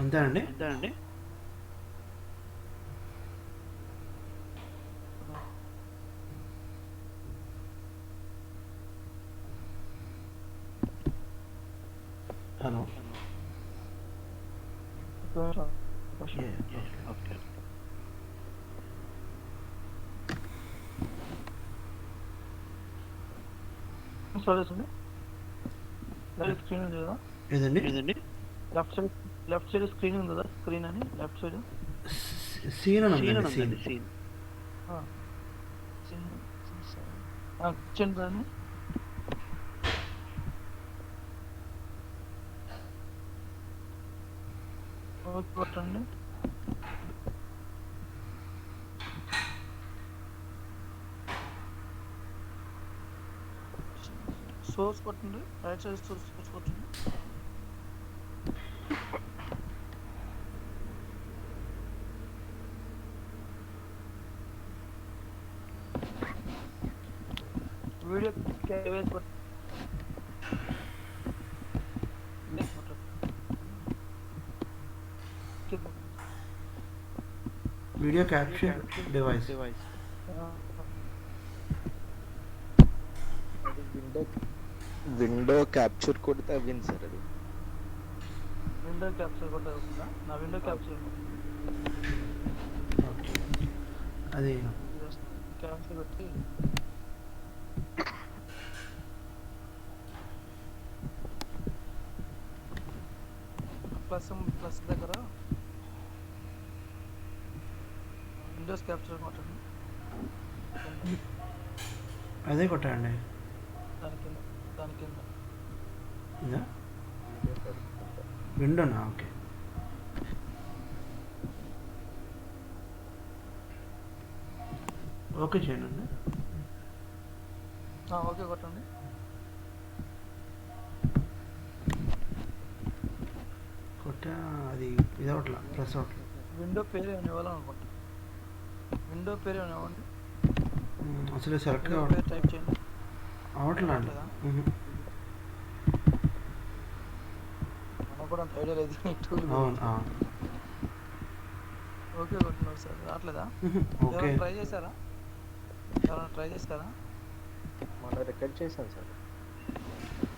అంతేనండి. Hello. Okay. Screen ఉంది కదా, ఏదండి? లెఫ్ట్ సైడ్ స్క్రీన్ ఉంది కదా, స్క్రీన్ అని లెఫ్ట్ సైడ్ సీన్ అని ఉందండి. సీన్ కూర్చోండి దాన్ని. ఓకే కొట్టండి. సోర్స్ కొట్టండి, రైట్ సైడ్ సోర్స్ కొట్టండి. వీడియో వేసి కొట్టండి. Video capture device. అది విండో క్యాప్చర్ కొడితే అవ్వింది సార్. అది విండో క్యాప్చర్ కొట్టే అవుతుందా? నా విండో క్యాప్చర్ అది క్యాప్చర్ కొట్టి ప్లస్ దగ్గర విండోస్ క్యాప్చర్ కొట్టండి. అదే కొట్టండి. దాని కింద ఇదా విండోనా? ఓకే. ఓకే చేయండి. ఓకే కొట్టండి. కొట్టా. అది ఇదవట్లా, ప్రెస్ అవట్లా. విండో పేరు ఏమైనా ఇవ్వాలనుకుంటా. విండో పేరు ఏమైనా ఇవ్వండి. అసలు సెలెక్ట్ పేరు టైప్ చేయండి. అవట్లా అండి. మనకు కూడా అంత ఐడియా లేదు. అవును. ఓకే కొట్టున్నారు సార్. రావట్లేదా? ఓకే. ట్రై చేశారా? ఎవరైనా ట్రై చేస్తారా? మనం రికార్డ్ చేశాం సార్.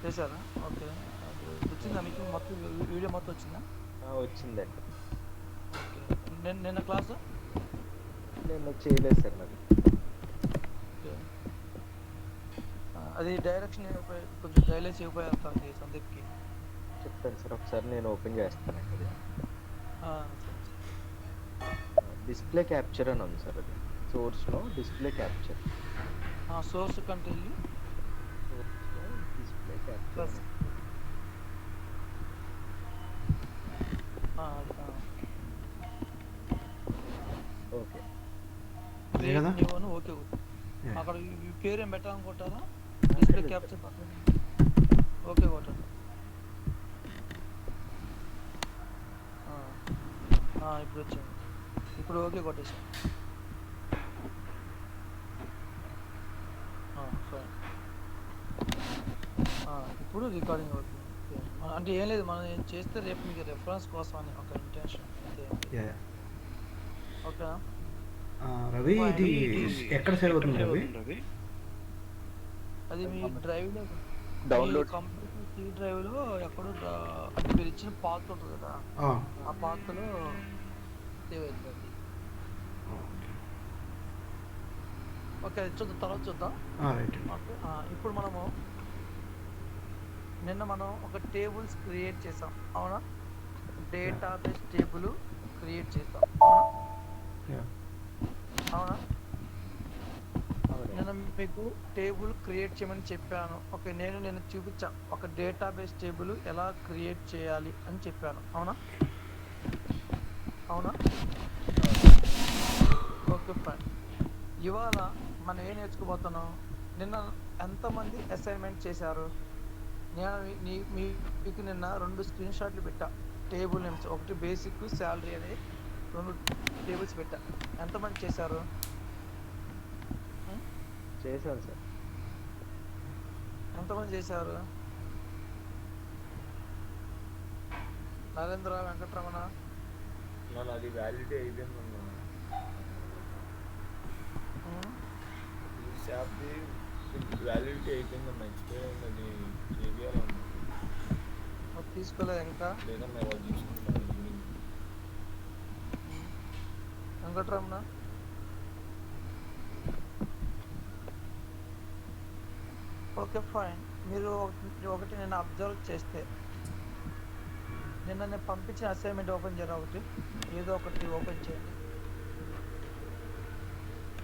చేశారా? ఓకే. అది వచ్చిందా మీకు? మొత్తం వీడియో మొత్తం వచ్చిందా? వచ్చిందండి. ఓకే. నిన్న క్లాసు నేను చేయలేదు సార్ మరి. ఓకే. అది డైరెక్షన్ కొంచెం డైలెక్స్ ఇవ్వబోయేస్తుంది సందీప్కి. చెప్తాను సార్, ఒకసారి నేను ఓపెన్ చేస్తానండి. డిస్ప్లే క్యాప్చర్ అని ఉంది సార్. అది సోర్స్లో డిస్ప్లే క్యాప్చర్. సోర్స్ కంటే వెళ్ళి సోర్స్లో డిస్ప్లే క్యాప్చర్. ఓకే. ఓకే. అక్కడ పేరు ఏం పెట్టాలనుకుంటారా? డిస్ప్లే క్యాప్చర్ ఓకే కొట్టండి. ఇప్పుడు వచ్చింది. ఇప్పుడు ఓకే కొట్టేసాం. ఫైన్. ఇప్పుడు రికార్డింగ్ అవుతుంది. అంటే ఏం లేదు, మనం ఏం చేస్తే రేపు మీకు రెఫరెన్స్ కోసం అని ఒక ఇంటెన్షన్. ఓకే రవి, ఇది ఎక్కడ సేవ్ అవుతుంది రవి? అది మీ డ్రైవ్లో డౌన్లోడ్ కంప్యూటర్ సి డ్రైవ్లో ఎక్కడో అంటే మీరు ఇచ్చిన పాత్ ఉంటుంది కదా, ఆ పాత్లో సేవ్ అవుతుంది. ఓకే, చూద్దాం, తర్వాత చూద్దాం. ఓకే. ఇప్పుడు నిన్న మనం ఒక టేబుల్స్ క్రియేట్ చేసాం, అవునా? డేటాబేస్ టేబుల్ క్రియేట్ చేసాం, అవునా? నేను మీకు టేబుల్ క్రియేట్ చేయమని చెప్పాను. ఓకే, నేను చూపించా ఒక డేటాబేస్ టేబుల్ ఎలా క్రియేట్ చేయాలి అని చెప్పాను, అవునా? Okay fine. ఇవాళ మనం ఏం నేర్చుకోబోతున్నాం? నిన్న ఎంతమంది అసైన్మెంట్ చేశారు? నేను మీకు నిన్న 2 స్క్రీన్ షాట్లు పెట్టా. టేబుల్ నేమ్స్, ఒకటి బేసిక్, శాలరీ అనే 2 టేబుల్స్ పెట్టా. ఎంతమంది చేశారు? చేశాను సార్. ఎంతమంది చేశారు? నరేంద్ర వెంకటరమణ. మన అది వ్యాలిడిటీ అయిపోయింది అన్న. ఉమ్, ఈ షాప్ది వ్యాలిడిటీ అయిపోయింది అన్న, ఎక్స్పైర్ అయింది, అది చేయాలన్న. మరి తీసుకోలేదు ఇంకా. లేదన్న వాళ్ళు తీసుకుంటాను ఈవినింగ్. Venkataramana okay fine. మీరు ఒకటి నేను అబ్జర్వ్ చేస్తే, నిన్న నేను పంపించిన అసైన్మెంట్ ఓపెన్ చేయరా, ఒకటి ఏదో ఒకటి ఓపెన్ చేయండి.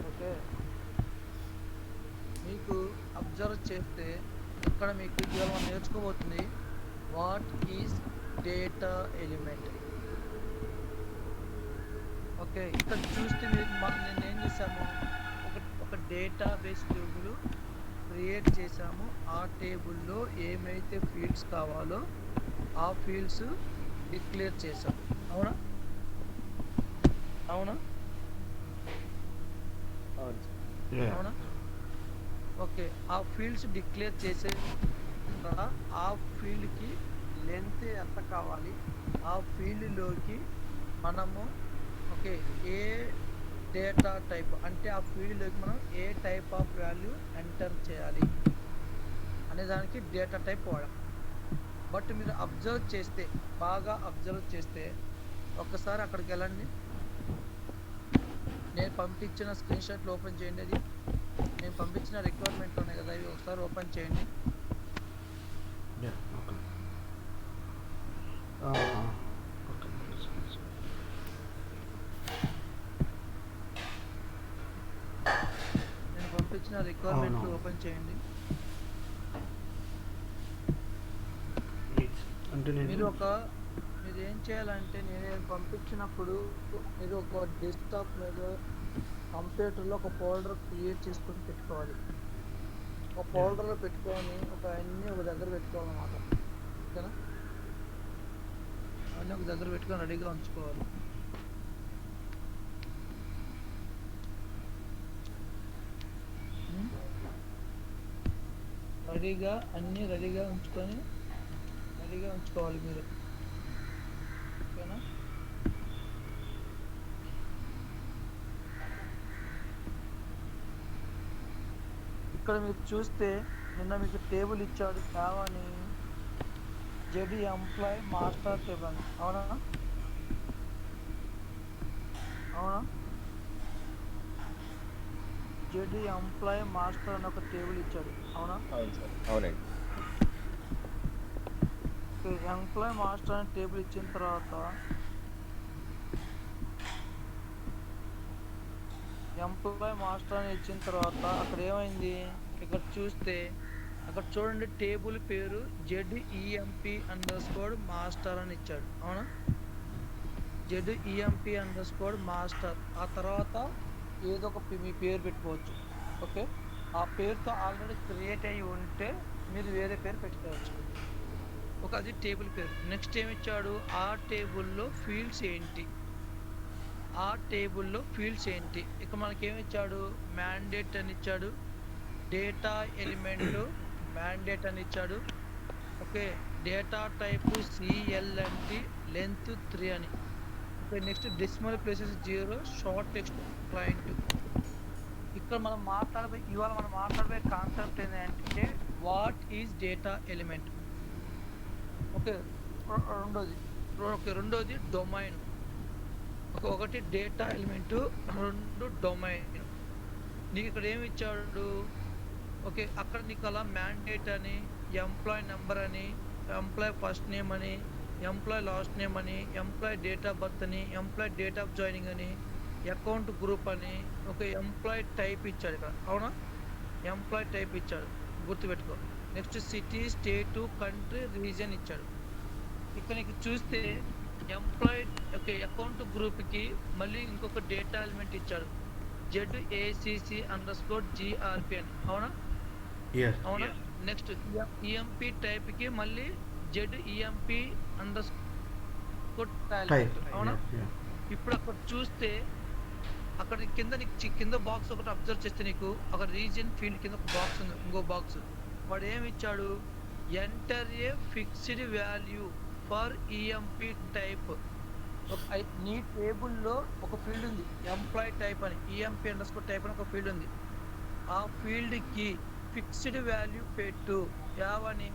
ఓకే, మీకు అబ్జర్వ్ చేస్తే ఇక్కడ మీకు ఇవాళ మనం నేర్చుకోబోతుంది what is data element. Okay, ఇక్కడ చూస్తే మీరు నేను ఏం చేసాము, ఒక డేటాబేస్ టేబుల్ క్రియేట్ చేసాము. ఆ టేబుల్లో ఏమైతే ఫీల్డ్స్ కావాలో ఆ ఫీల్డ్స్ డిక్లేర్ చేసాం. అవునా అవునా అవును సార్. Yeah. అవునా ఓకే, ఆ ఫీల్డ్స్ డిక్లేర్ చేసే తర్వాత ఆ ఫీల్డ్కి లెంత్ ఎంత కావాలి, ఆ ఫీల్డ్లోకి మనము ఓకే ఏ డేటా టైప్ అంటే ఆ ఫీల్డ్లోకి మనం ఏ టైప్ ఆఫ్ వాల్యూ ఎంటర్ చేయాలి అనే దానికి డేటా టైప్ వాడాం. బట్ మీరు అబ్జర్వ్ చేస్తే, బాగా అబ్జర్వ్ చేస్తే, ఒక్కసారి అక్కడికి వెళ్ళండి. నేను పంపించిన స్క్రీన్ షాట్లు ఓపెన్ చేయండి. అది నేను పంపించిన రిక్వైర్మెంట్ ఉన్నాయి కదా, అవి ఒకసారి ఓపెన్ చేయండి. Yeah, okay. Okay. నేను పంపించిన రిక్వైర్మెంట్లు అవును. ఓపెన్ చేయండి. అంటే మీరు ఏం చేయాలంటే, నేను పంపించినప్పుడు మీరు ఒక డెస్క్టాప్ మీద కంప్యూటర్లో ఒక ఫోల్డర్ క్రియేట్ చేసుకొని పెట్టుకోవాలి. ఒక ఫోల్డర్లో పెట్టుకొని అన్నీ ఒక దగ్గర పెట్టుకోవాలన్నమాట. ఓకేనా, అన్నీ ఒక దగ్గర పెట్టుకొని రెడీగా ఉంచుకోవాలి. అన్నీ రెడీగా ఉంచుకోవాలి మీరు. ఓకేనా, ఇక్కడ మీరు చూస్తే నిన్న మీకు టేబుల్ ఇచ్చాడు కావని, జెడి ఎంప్లాయ్ మాస్టర్ టేబుల్ అని. అవునా అవునా జెడి ఎంప్లాయ్ మాస్టర్ అని ఒక టేబుల్ ఇచ్చాడు. అవునా, అవును సార్. అవునండి. ఎంప్లాయ్ మాస్టర్ అని టేబుల్ ఇచ్చిన తర్వాత అక్కడ ఏమైంది, ఇక్కడ చూస్తే అక్కడ చూడండి, టేబుల్ పేరు ZEMP_మాస్టర్ అని ఇచ్చాడు. అవునా, ZEMP_మాస్టర్. ఆ తర్వాత ఏదో ఒక మీ పేరు పెట్టుకోవచ్చు. ఓకే, ఆ పేరుతో ఆల్రెడీ క్రియేట్ అయ్యి ఉంటే మీరు వేరే పేరు పెట్టుకోవచ్చు. అది టేబుల్ పేరు. నెక్స్ట్ ఏమి ఇచ్చాడు, ఆ టేబుల్లో ఫీల్డ్స్ ఏంటి. ఇక మనకేమి ఇచ్చాడు, మ్యాండేట్ అని ఇచ్చాడు, డేటా ఎలిమెంట్ మ్యాండేట్ అని ఇచ్చాడు. Okay, data type CLNT, length 3 అని. Okay, next decimal places 0, short text client. ఇక్కడ ఇవాళ మనం మాట్లాడబోయే కాన్సెప్ట్ ఏంటంటే what is data element. Okay, రెండోది డొమైన్. ఒకటి డేటా ఎలిమెంట్, 2 డొమైన్. నీకు ఇక్కడ ఏమి ఇచ్చాడు, ఓకే అక్కడ నీకు అలా మ్యాండేట్ అని, ఎంప్లాయ్ నెంబర్ అని, ఎంప్లాయ్ ఫస్ట్ నేమ్ అని, ఎంప్లాయ్ లాస్ట్ నేమ్ అని, ఎంప్లాయ్ డేట్ ఆఫ్ బర్త్ అని, ఎంప్లాయ్ డేట్ ఆఫ్ జాయినింగ్ అని, అకౌంట్ గ్రూప్ అని, ఓకే ఎంప్లాయ్ టైప్ ఇచ్చాడు ఇక్కడ. అవునా, ఎంప్లాయ్ టైప్ ఇచ్చాడు, గుర్తుపెట్టుకో. నెక్స్ట్ సిటీ, స్టేటు, కంట్రీ, రీజియన్ ఇచ్చాడు. ఇక్కడ నీకు చూస్తే ఎంప్లాయ్ ఓకే అకౌంట్ గ్రూప్కి మళ్ళీ ఇంకొక డేటా ఎలిమెంట్ ఇచ్చాడు, ZACC_GRP అని. అవునా అవునా నెక్స్ట్ EMP టైప్కి మళ్ళీ ZEMP_type. అవునా, ఇప్పుడు అక్కడ చూస్తే అక్కడ కింద బాక్స్ ఒకటి అబ్జర్వ్ చేస్తే నీకు అక్కడ రీజియన్ ఫీల్డ్ కింద ఒక బాక్స్ ఉంది, ఇంకో బాక్స్. వాడు ఏమి ఇచ్చాడు, enter a fixed value for EMP type. నీ టేబుల్లో ఒక ఫీల్డ్ ఉంది ఎంప్లాయ్ టైప్ అని, ఈఎంపీ అండర్స్కోర్ టైప్ అని ఒక ఫీల్డ్ ఉంది. ఆ ఫీల్డ్కి ఫిక్స్డ్ వాల్యూ పెట్టు. యావని?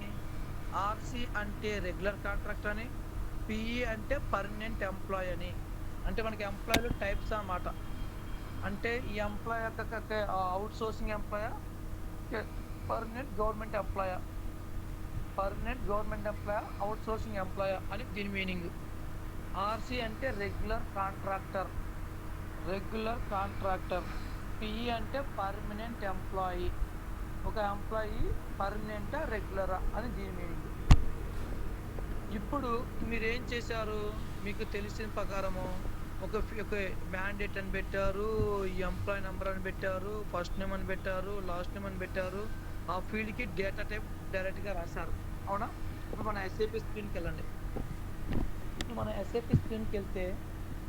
ఆర్సి అంటే రెగ్యులర్ కాంట్రాక్ట్ అని, పిఈ అంటే పర్మనెంట్ ఎంప్లాయ్ అని. అంటే మనకి ఎంప్లాయ్లు టైప్స్ అన్నమాట. అంటే ఈ ఎంప్లాయ్ యొక్క అవుట్ సోర్సింగ్ ఎంప్లాయా, పర్మనెంట్ గవర్నమెంట్ ఎంప్లాయా, పర్మనెంట్ గవర్నమెంట్ ఎంప్లాయా, అవుట్ సోర్సింగ్ ఎంప్లాయా అని దీని మీనింగ్. ఆర్సి అంటే regular contractor, regular contractor. PE అంటే పర్మనెంట్ ఎంప్లాయీ. ఒక ఎంప్లాయీ పర్మనెంటా రెగ్యులరా అని దీని మీనింగ్. ఇప్పుడు మీరేం చేశారు, మీకు తెలిసిన ప్రకారము ఒక మ్యాండేట్ అని పెట్టారు, ఈ ఎంప్లాయీ నెంబర్ అని పెట్టారు, ఫస్ట్ నేమ్ అని పెట్టారు, లాస్ట్ నేమ్ అని పెట్టారు. ఆ ఫీల్డ్కి డేటా టైప్ డైరెక్ట్గా రాశారు. అవునా? ఇప్పుడు మన ఎస్ఏపీ స్క్రీన్కి వెళ్ళండి. ఇప్పుడు మన ఎస్ఏపీ స్క్రీన్కి వెళ్తే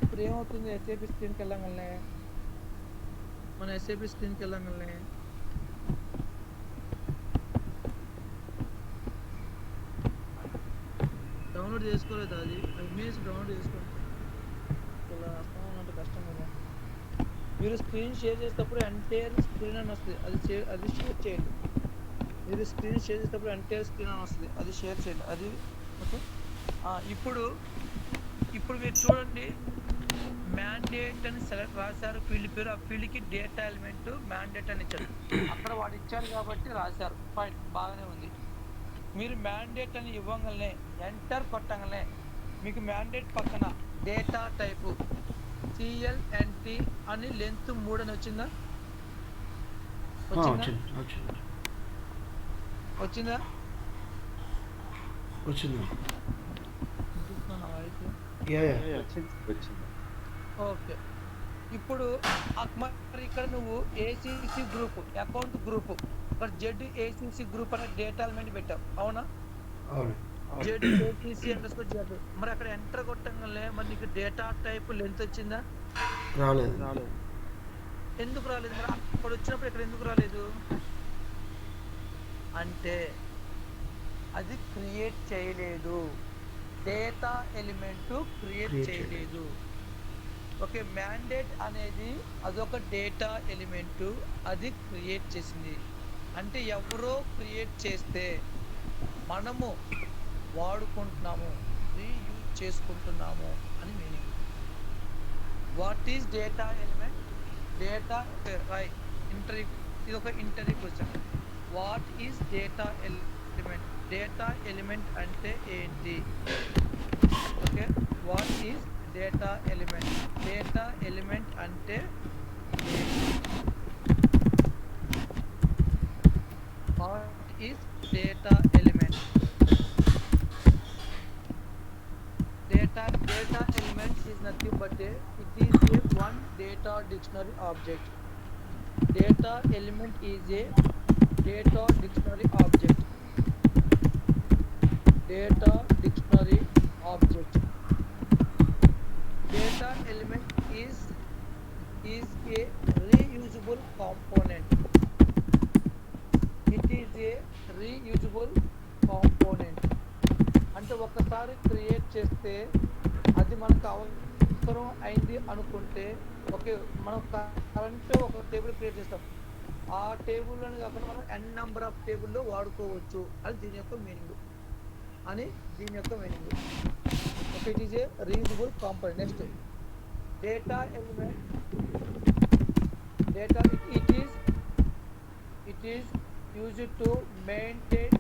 ఇప్పుడు ఏమవుతుంది? ఎస్ఏపీ స్క్రీన్కి వెళ్ళగానే మన ఎస్ఏపీ స్క్రీన్కి వెళ్ళగానే డౌన్లోడ్ చేసుకోలేదు, అది ఇమేజ్ డౌన్లోడ్ చేసుకోండి. ఇలా వస్తామంటే కష్టం కదా. మీరు స్క్రీన్ షేర్ చేసేటప్పుడు ఎంటైర్ స్క్రీన్ అని వస్తుంది, అది షేర్ చేయండి. మీరు స్క్రీన్ షేర్ చేసేటప్పుడు ఎంటైర్ స్క్రీన్ అని వస్తుంది, అది షేర్ చేయండి. అది ఓకే. ఇప్పుడు మీరు చూడండి, మ్యాండేట్ అని సెలెక్ట్ రాశారు ఫీల్డ్ పేరు. ఆ ఫీల్డ్కి డేటా ఎలిమెంట్ మ్యాండేట్ అని ఇచ్చారు. అక్కడ వాడు ఇచ్చారు కాబట్టి రాశారు, ఫైన్, బాగానే ఉంది. మీరు మ్యాండేట్ అని ఇవ్వగలనే ఎంటర్ కొట్టగలనే మీకు మ్యాండేట్ పక్కన డేటా టైపు సిఎల్ఎన్టీ అని లెంత్ 3 అని వచ్చిందా? వచ్చిందా? ఓకే. ఇప్పుడు మరి ఇక్కడ నువ్వు ఏసీసీ గ్రూప్, అకౌంట్ గ్రూప్, మరి జెడ్ ఏసీసీ గ్రూప్ అనే డేటా ఎలిమెంట్ పెట్టావు. అవునా? Z ACC underscore Z. మరి అక్కడ ఎంటర్ కొట్టగానే మరి నీకు డేటా టైప్ లెంత్ వచ్చిందా? రాలేదు. ఎందుకు రాలేదు? మరి అక్కడ వచ్చినప్పుడు ఇక్కడ ఎందుకు రాలేదు అంటే అది క్రియేట్ చేయలేదు, డేటా ఎలిమెంట్ క్రియేట్ చేయలేదు. ఓకే, మ్యాండేట్ అనేది అదొక డేటా ఎలిమెంట్, అది క్రియేట్ చేసింది. అంటే ఎవరో క్రియేట్ చేస్తే మనము వాడుకుంటున్నాము, రీయూజ్ చేసుకుంటున్నాము అని meaning. What is data element? Data right interview, ఇది ఒక interview question. What is data element? Data element అంటే ఏంటి? Okay, what is data element? Data element అంటే what is data element? Data element is nothing but it is a one data dictionary object. Data element is a data dictionary object. Data dictionary object. Data element is a reusable component. It is a reusable component. అంటే ఒకసారి create చేస్తే అది మనకు అవసరం అయింది అనుకుంటే, okay, మనం current ఒక టేబుల్ క్రియేట్ చేస్తాం, ఆ టేబుల్లోని కాకుండా మనం ఎన్ నెంబర్ ఆఫ్ టేబుల్లో వాడుకోవచ్చు. అది దీని యొక్క meaning okay, it is a reusable component. Next data element. Data it is used to maintain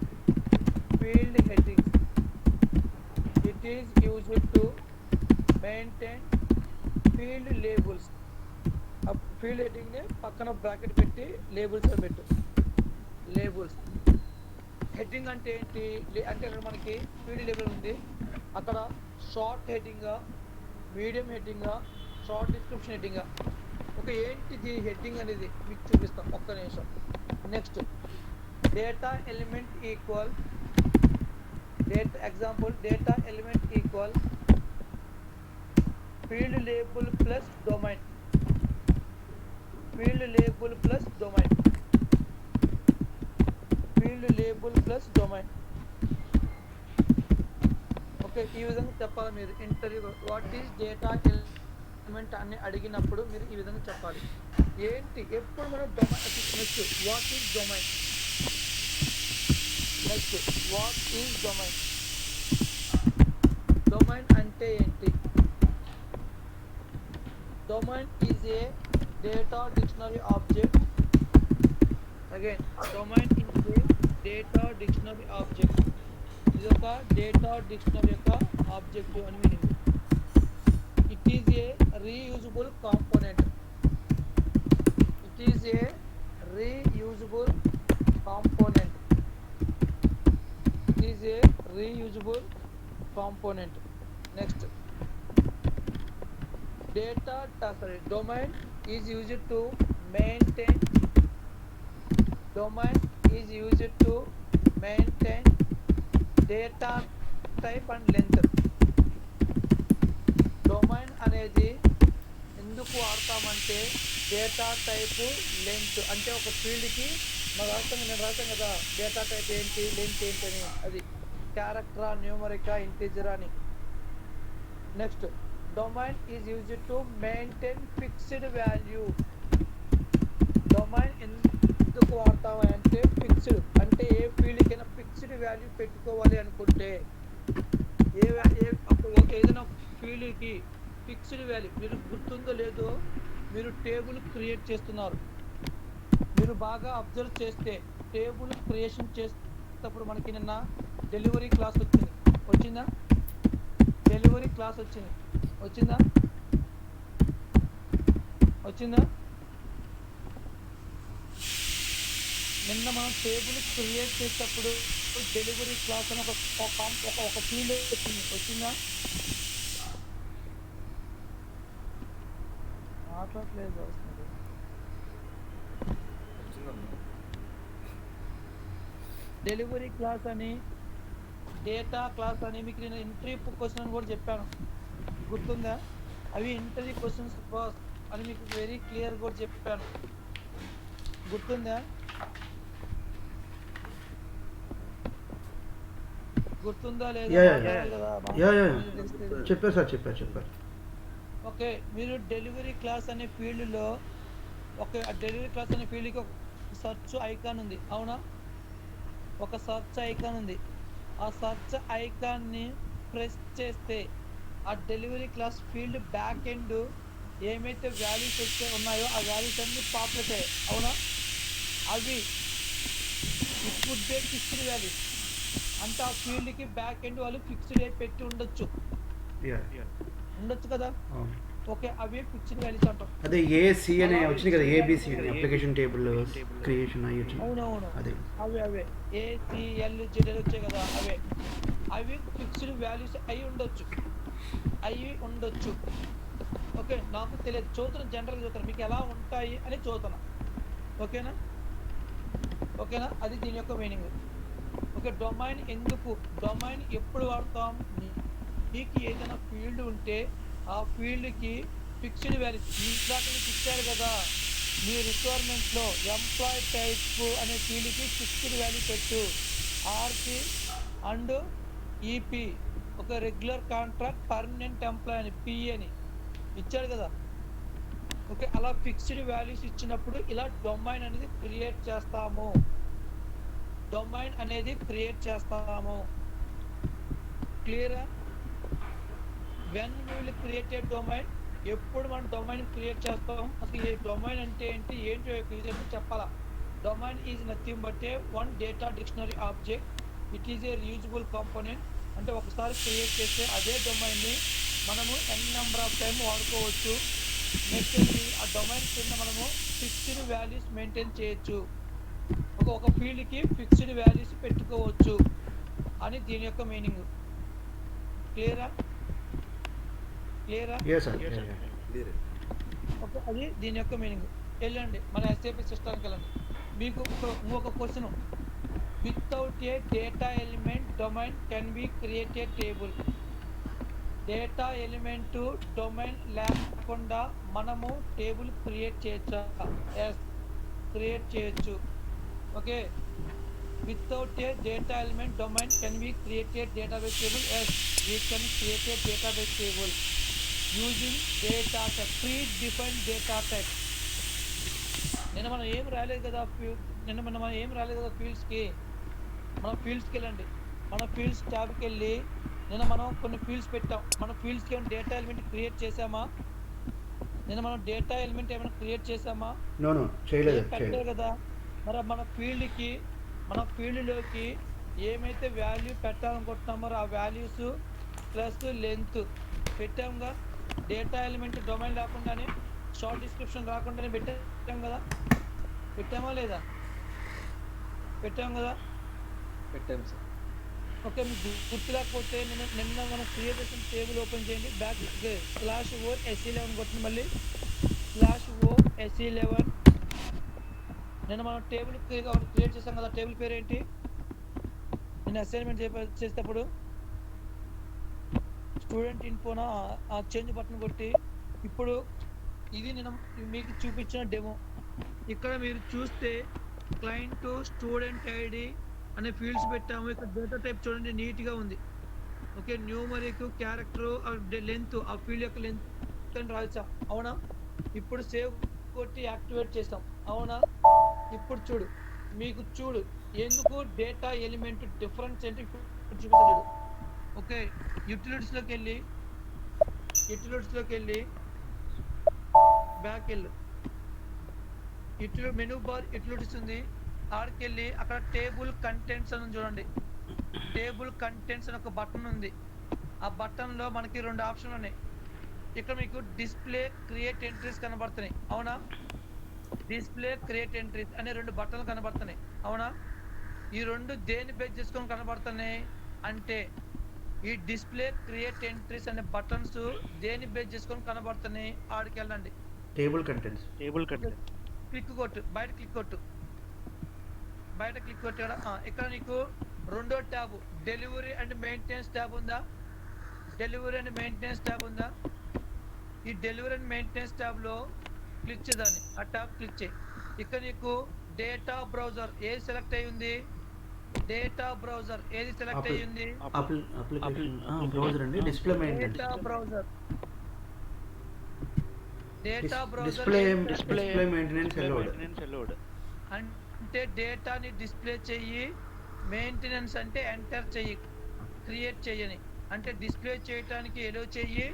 field headings. It is used to maintain field labels. ఆ ఫీల్డ్ హెడ్డింగ్ ని పక్కన బ్రాకెట్ పెట్టి లేబుల్స్ పెట్టు. లేబుల్స్ హెడ్డింగ్ అంటే ఏంటి అంటే ఇక్కడ మనకి ఫీల్డ్ లేబుల్ ఉంది, అక్కడ short heading, medium heading, short description heading. Okay, ఏంటిది హెడ్డింగ్ అనేది మీకు చూపిస్తాం, ఒక్క నిమిషం. Next data element equal data example, data element equal field label plus domain. Field label plus domain. Field label plus domain. Okay, okay, ఈ విధంగా చెప్పాలి మీరు interview. What is data element అని అడిగినప్పుడు మీరు ఈ విధంగా చెప్పాలి. ఏంటి ఎప్పుడు మనం domain next what is domain, next what is domain, domain అంటే ఏంటి? Domain is a data dictionary object. Again domain is a data dictionary object. ఇది ఒక డేటా డిక్షనరీ యొక్క ఆబ్జెక్టివ్ అని meaning. It is a reusable component. It is a reusable component. It is a reusable component. Next domain is used to maintain data type and length. Domain అనేది ఎందుకు వాడతామంటే data type length, అంటే ఒక ఫీల్డ్కి నేను రాస్తాం కదా data type ఏంటి length ఏంటి అని, అది క్యారెక్టరా న్యూమరికా ఇంటిజరా అని. Next domain is used to maintain fixed value. Domain ఎందుకు వాడతాం అంటే ఫిక్స్డ్, అంటే ఏ ఫీల్డ్కైనా ఫిక్స్డ్ వాల్యూ పెట్టుకోవాలి అనుకుంటే ఏదైనా ఫీల్డ్కి ఫిక్స్డ్ వాల్యూ, మీరు గుర్తుందో లేదో మీరు టేబుల్ క్రియేట్ చేస్తున్నారు. మీరు బాగా అబ్జర్వ్ చేస్తే టేబుల్ క్రియేషన్ చేసేటప్పుడు మనకి నిన్న డెలివరీ క్లాస్ వచ్చిందా? డెలివరీ క్లాస్ వచ్చిందా? నిన్న మనం టేబుల్ క్రియేట్ చేసేటప్పుడు డెలివరీ క్లాస్ అని ఒక ఫీల్డ్ వచ్చిందా? మాట్లాడలేదు. డెలివరీ క్లాస్ అని డేటా క్లాస్ అని మీకు నేను ఇంటర్వ్యూ క్వశ్చన్ అని కూడా చెప్పాను, గుర్తుందా? అవి ఇంటర్వ్యూ క్వశ్చన్స్ అని మీకు వెరీ క్లియర్ కూడా చెప్పాను, గుర్తుందా? లేదా? చెప్పారు సార్, చెప్పారు. ఓకే, మీరు డెలివరీ క్లాస్ అనే ఫీల్డ్లో డెలివరీ క్లాస్ అనే ఫీల్డ్కి ఒక సర్చ్ ఐకాన్ ఉంది, అవునా? ఒక సర్చ్ ఐకాన్ ఉంది. ఆ సర్చ్ ఐకాన్ని ప్రెస్ చేస్తే ఆ delivery class field back end ఏమైతే వాల్యూస్ ఉన్నాయో ఆ వాల్యూస్ అన్ని పాపులేట్ అయ్యాయి, అవునా? అవి ఇప్పుడు ఫిక్స్డ్ వాల్యూస్, అంటే ఆ ఫీల్డ్కి బ్యాక్ ఎండ్ వాళ్ళు ఫిక్స్డ్ పెట్టి ఉండొచ్చు కదా. ఓకే, అవి ఫిక్స్డ్ వాల్యూస్ అంటాం. అదే ఏసి అనే వచ్చింది కదా, ఏబిసి అప్లికేషన్ టేబుల్ క్రియేషన్ అయ్యి వచ్చింది. అవునవును, అదే అవే ఏసిఎల్జెడ్ వచ్చాయి కదా, అవి ఫిక్స్డ్ వాల్యూస్ అయి ఉండొచ్చు. ఓకే, నాకు తెలియదు, చూస్తున్నాను, జనరల్గా చూస్తాను, మీకు ఎలా ఉంటాయి అని చూస్తున్నా. ఓకేనా? అది దీని యొక్క మీనింగ్. ఓకే, డొమైన్ ఎప్పుడు వాడతాం? మీకు ఏదైనా ఫీల్డ్ ఉంటే ఆ ఫీల్డ్కి ఫిక్స్డ్ వాల్యూస్ మీకు ఇచ్చారు కదా మీ రిక్వైర్మెంట్లో, ఎంప్లాయ్ టైప్ అనే ఫీల్డ్కి ఫిక్స్డ్ వాల్యూ పెట్టు, ఆర్కి అండ్ ఈపీ, ఒక రెగ్యులర్ కాంట్రాక్ట్ పర్మనెంట్ ఎంప్లాయ్ అని పిఏ అని ఇచ్చాడు కదా. ఓకే, అలా ఫిక్స్డ్ వాల్యూస్ ఇచ్చినప్పుడు ఇలా డొమైన్ అనేది క్రియేట్ చేస్తాము. క్లియరా? When we will create a domain, ఎప్పుడు మనం డొమైన్ క్రియేట్ చేస్తాం? అసలు ఈ డొమైన్ అంటే ఏంటో చెప్పాలా? Domain is nothing but A one data dictionary object. It is a reusable component. అంటే ఒకసారి క్రియేట్ చేస్తే అదే డొమైన్ని మనము n నెంబర్ ఆఫ్ టైం వాడుకోవచ్చు. నెక్స్ట్ ఆ డొమైన్ కింద మనము ఫిక్స్డ్ వాల్యూస్ మెయింటైన్ చేయొచ్చు, ఒక ఫీల్డ్కి ఫిక్స్డ్ వాల్యూస్ పెట్టుకోవచ్చు అని దీని యొక్క మీనింగ్. క్లియరా? ఓకే, అది దీని యొక్క మీనింగ్. వెళ్ళండి మన SAP సిస్టమ్కి వెళ్ళండి. మీకు ఇంకొక question, without a data element domain can be create a table. Data element domain లేకుండా మనము టేబుల్ క్రియేట్ చేయొచ్చా? ఎస్, క్రియేట్ చేయొచ్చు. Okay, without a data element domain can we create a database table? Yes, we can create a database table using data type, predefined data type. నిన్న మనం ఏం రాలేదు కదా మనం ఏం రాలేదు కదా ఫీల్డ్స్కి. మనం ఫీల్డ్స్కి వెళ్ళండి, మన ఫీల్డ్స్ ట్యాబ్కి వెళ్ళి నిన్న మనం కొన్ని ఫీల్డ్స్ పెట్టాం. మన ఫీల్డ్స్కి ఏమైనా డేటా ఎలిమెంట్ క్రియేట్ చేసామా? నిన్న మనం డేటా ఎలిమెంట్ ఏమైనా క్రియేట్ చేసామా? నో చేయలేదు పెట్టలేదు కదా. మరి మన ఫీల్డ్లోకి ఏమైతే వాల్యూ పెట్టాలనుకుంటున్నామో ఆ వాల్యూస్ ప్లస్ లెంత్ పెట్టాముగా. డేటా ఎలిమెంట్ డొమైన్ రాకుండానే, షార్ట్ డిస్క్రిప్షన్ రాకుండానే పెట్టాం కదా. పెట్టామా లేదా? పెట్టాం కదా. పెట్టాం సార్. ఓకే, మీకు గుర్తు లేకపోతే నిన్న మనం క్రియేట్ చేసిన టేబుల్ ఓపెన్ చేయండి. బ్యాక్ /o/se11 కొట్టండి. మళ్ళీ /o/se11. నిన్న మనం టేబుల్ క్రియేట్ చేసాం కదా. టేబుల్ పేరు ఏంటి? నేను అసైన్మెంట్ చేసేటప్పుడు స్టూడెంట్ ఇన్ఫోనా ఆ చేంజ్ బటన్ కొట్టి, ఇప్పుడు ఇది నేను మీకు చూపించిన డెమో. ఇక్కడ మీరు చూస్తే క్లయింట్ స్టూడెంట్ ఐడి అనే ఫీల్డ్స్ పెట్టాము. ఇక్కడ డేటా టైప్ చూడండి, నీట్గా ఉంది. ఓకే, న్యూమరిక్, క్యారెక్టర్, లెంత్, ఆ ఫీల్డ్ యొక్క లెంత్ అని రాల్చాం. అవునా? ఇప్పుడు సేవ్ కొట్టి యాక్టివేట్ చేస్తాం. అవునా? ఇప్పుడు చూడు ఎందుకు డేటా ఎలిమెంట్ డిఫరెన్స్ ఏంటి ఇప్పుడు చూపిస్తాడు. ఓకే, యూటిలిటీస్లోకి వెళ్ళి బ్యాక్ వెళ్ళు. మెనూ బార్ యూటిలిటీస్ ఉంది, ఆడికి వెళ్ళి అక్కడ టేబుల్ కంటెంట్స్ అని చూడండి. టేబుల్ కంటెంట్స్ అని ఒక బటన్ ఉంది. ఆ బటన్లో మనకి 2 ఆప్షన్లు ఉన్నాయి. ఇక్కడ మీకు డిస్ప్లే, క్రియేట్ ఎంట్రీస్ కనబడుతున్నాయి. అవునా? డిస్ప్లే, క్రియేట్ ఎంట్రీస్ అనే 2 బటన్లు కనబడుతున్నాయి. అవునా? ఈ 2 దేని బేస్ చేసుకొని కనబడుతున్నాయి అంటే, ఈ డిస్ప్లే, క్రియేట్ ఎంట్రీస్ అనే బటన్స్ దేని బేస్ చేసుకొని కనబడుతున్నాయి? ఆడికి వెళ్ళండి. టేబుల్ కంటెంట్స్ క్లిక్ కొట్టు, బయట క్లిక్ కొట్టు. ఇక్కడ నీకు 2వ tab delivery and maintenance tab ఉందా? ఈ డెలివరీ అండ్ మెయింటెనెన్స్ ట్యాబ్లో క్లిక్ చేద్దాన్ని. ఆ ట్యాబ్ క్లిక్ చేయి. ఇక్కడ నీకు డేటా బ్రౌజర్ ఏది సెలెక్ట్ అయ్యి ఉంది? డేటా బ్రౌజర్ అండి. Display maintenance, display maintenance allowed. అంటే డేటాని డిస్ప్లే చెయ్యి, మెయింటెనెన్స్ అంటే ఎంటర్ చెయ్యి, క్రియేట్ చెయ్యని. అంటే డిస్ప్లే చేయడానికి ఎలో చెయ్యి,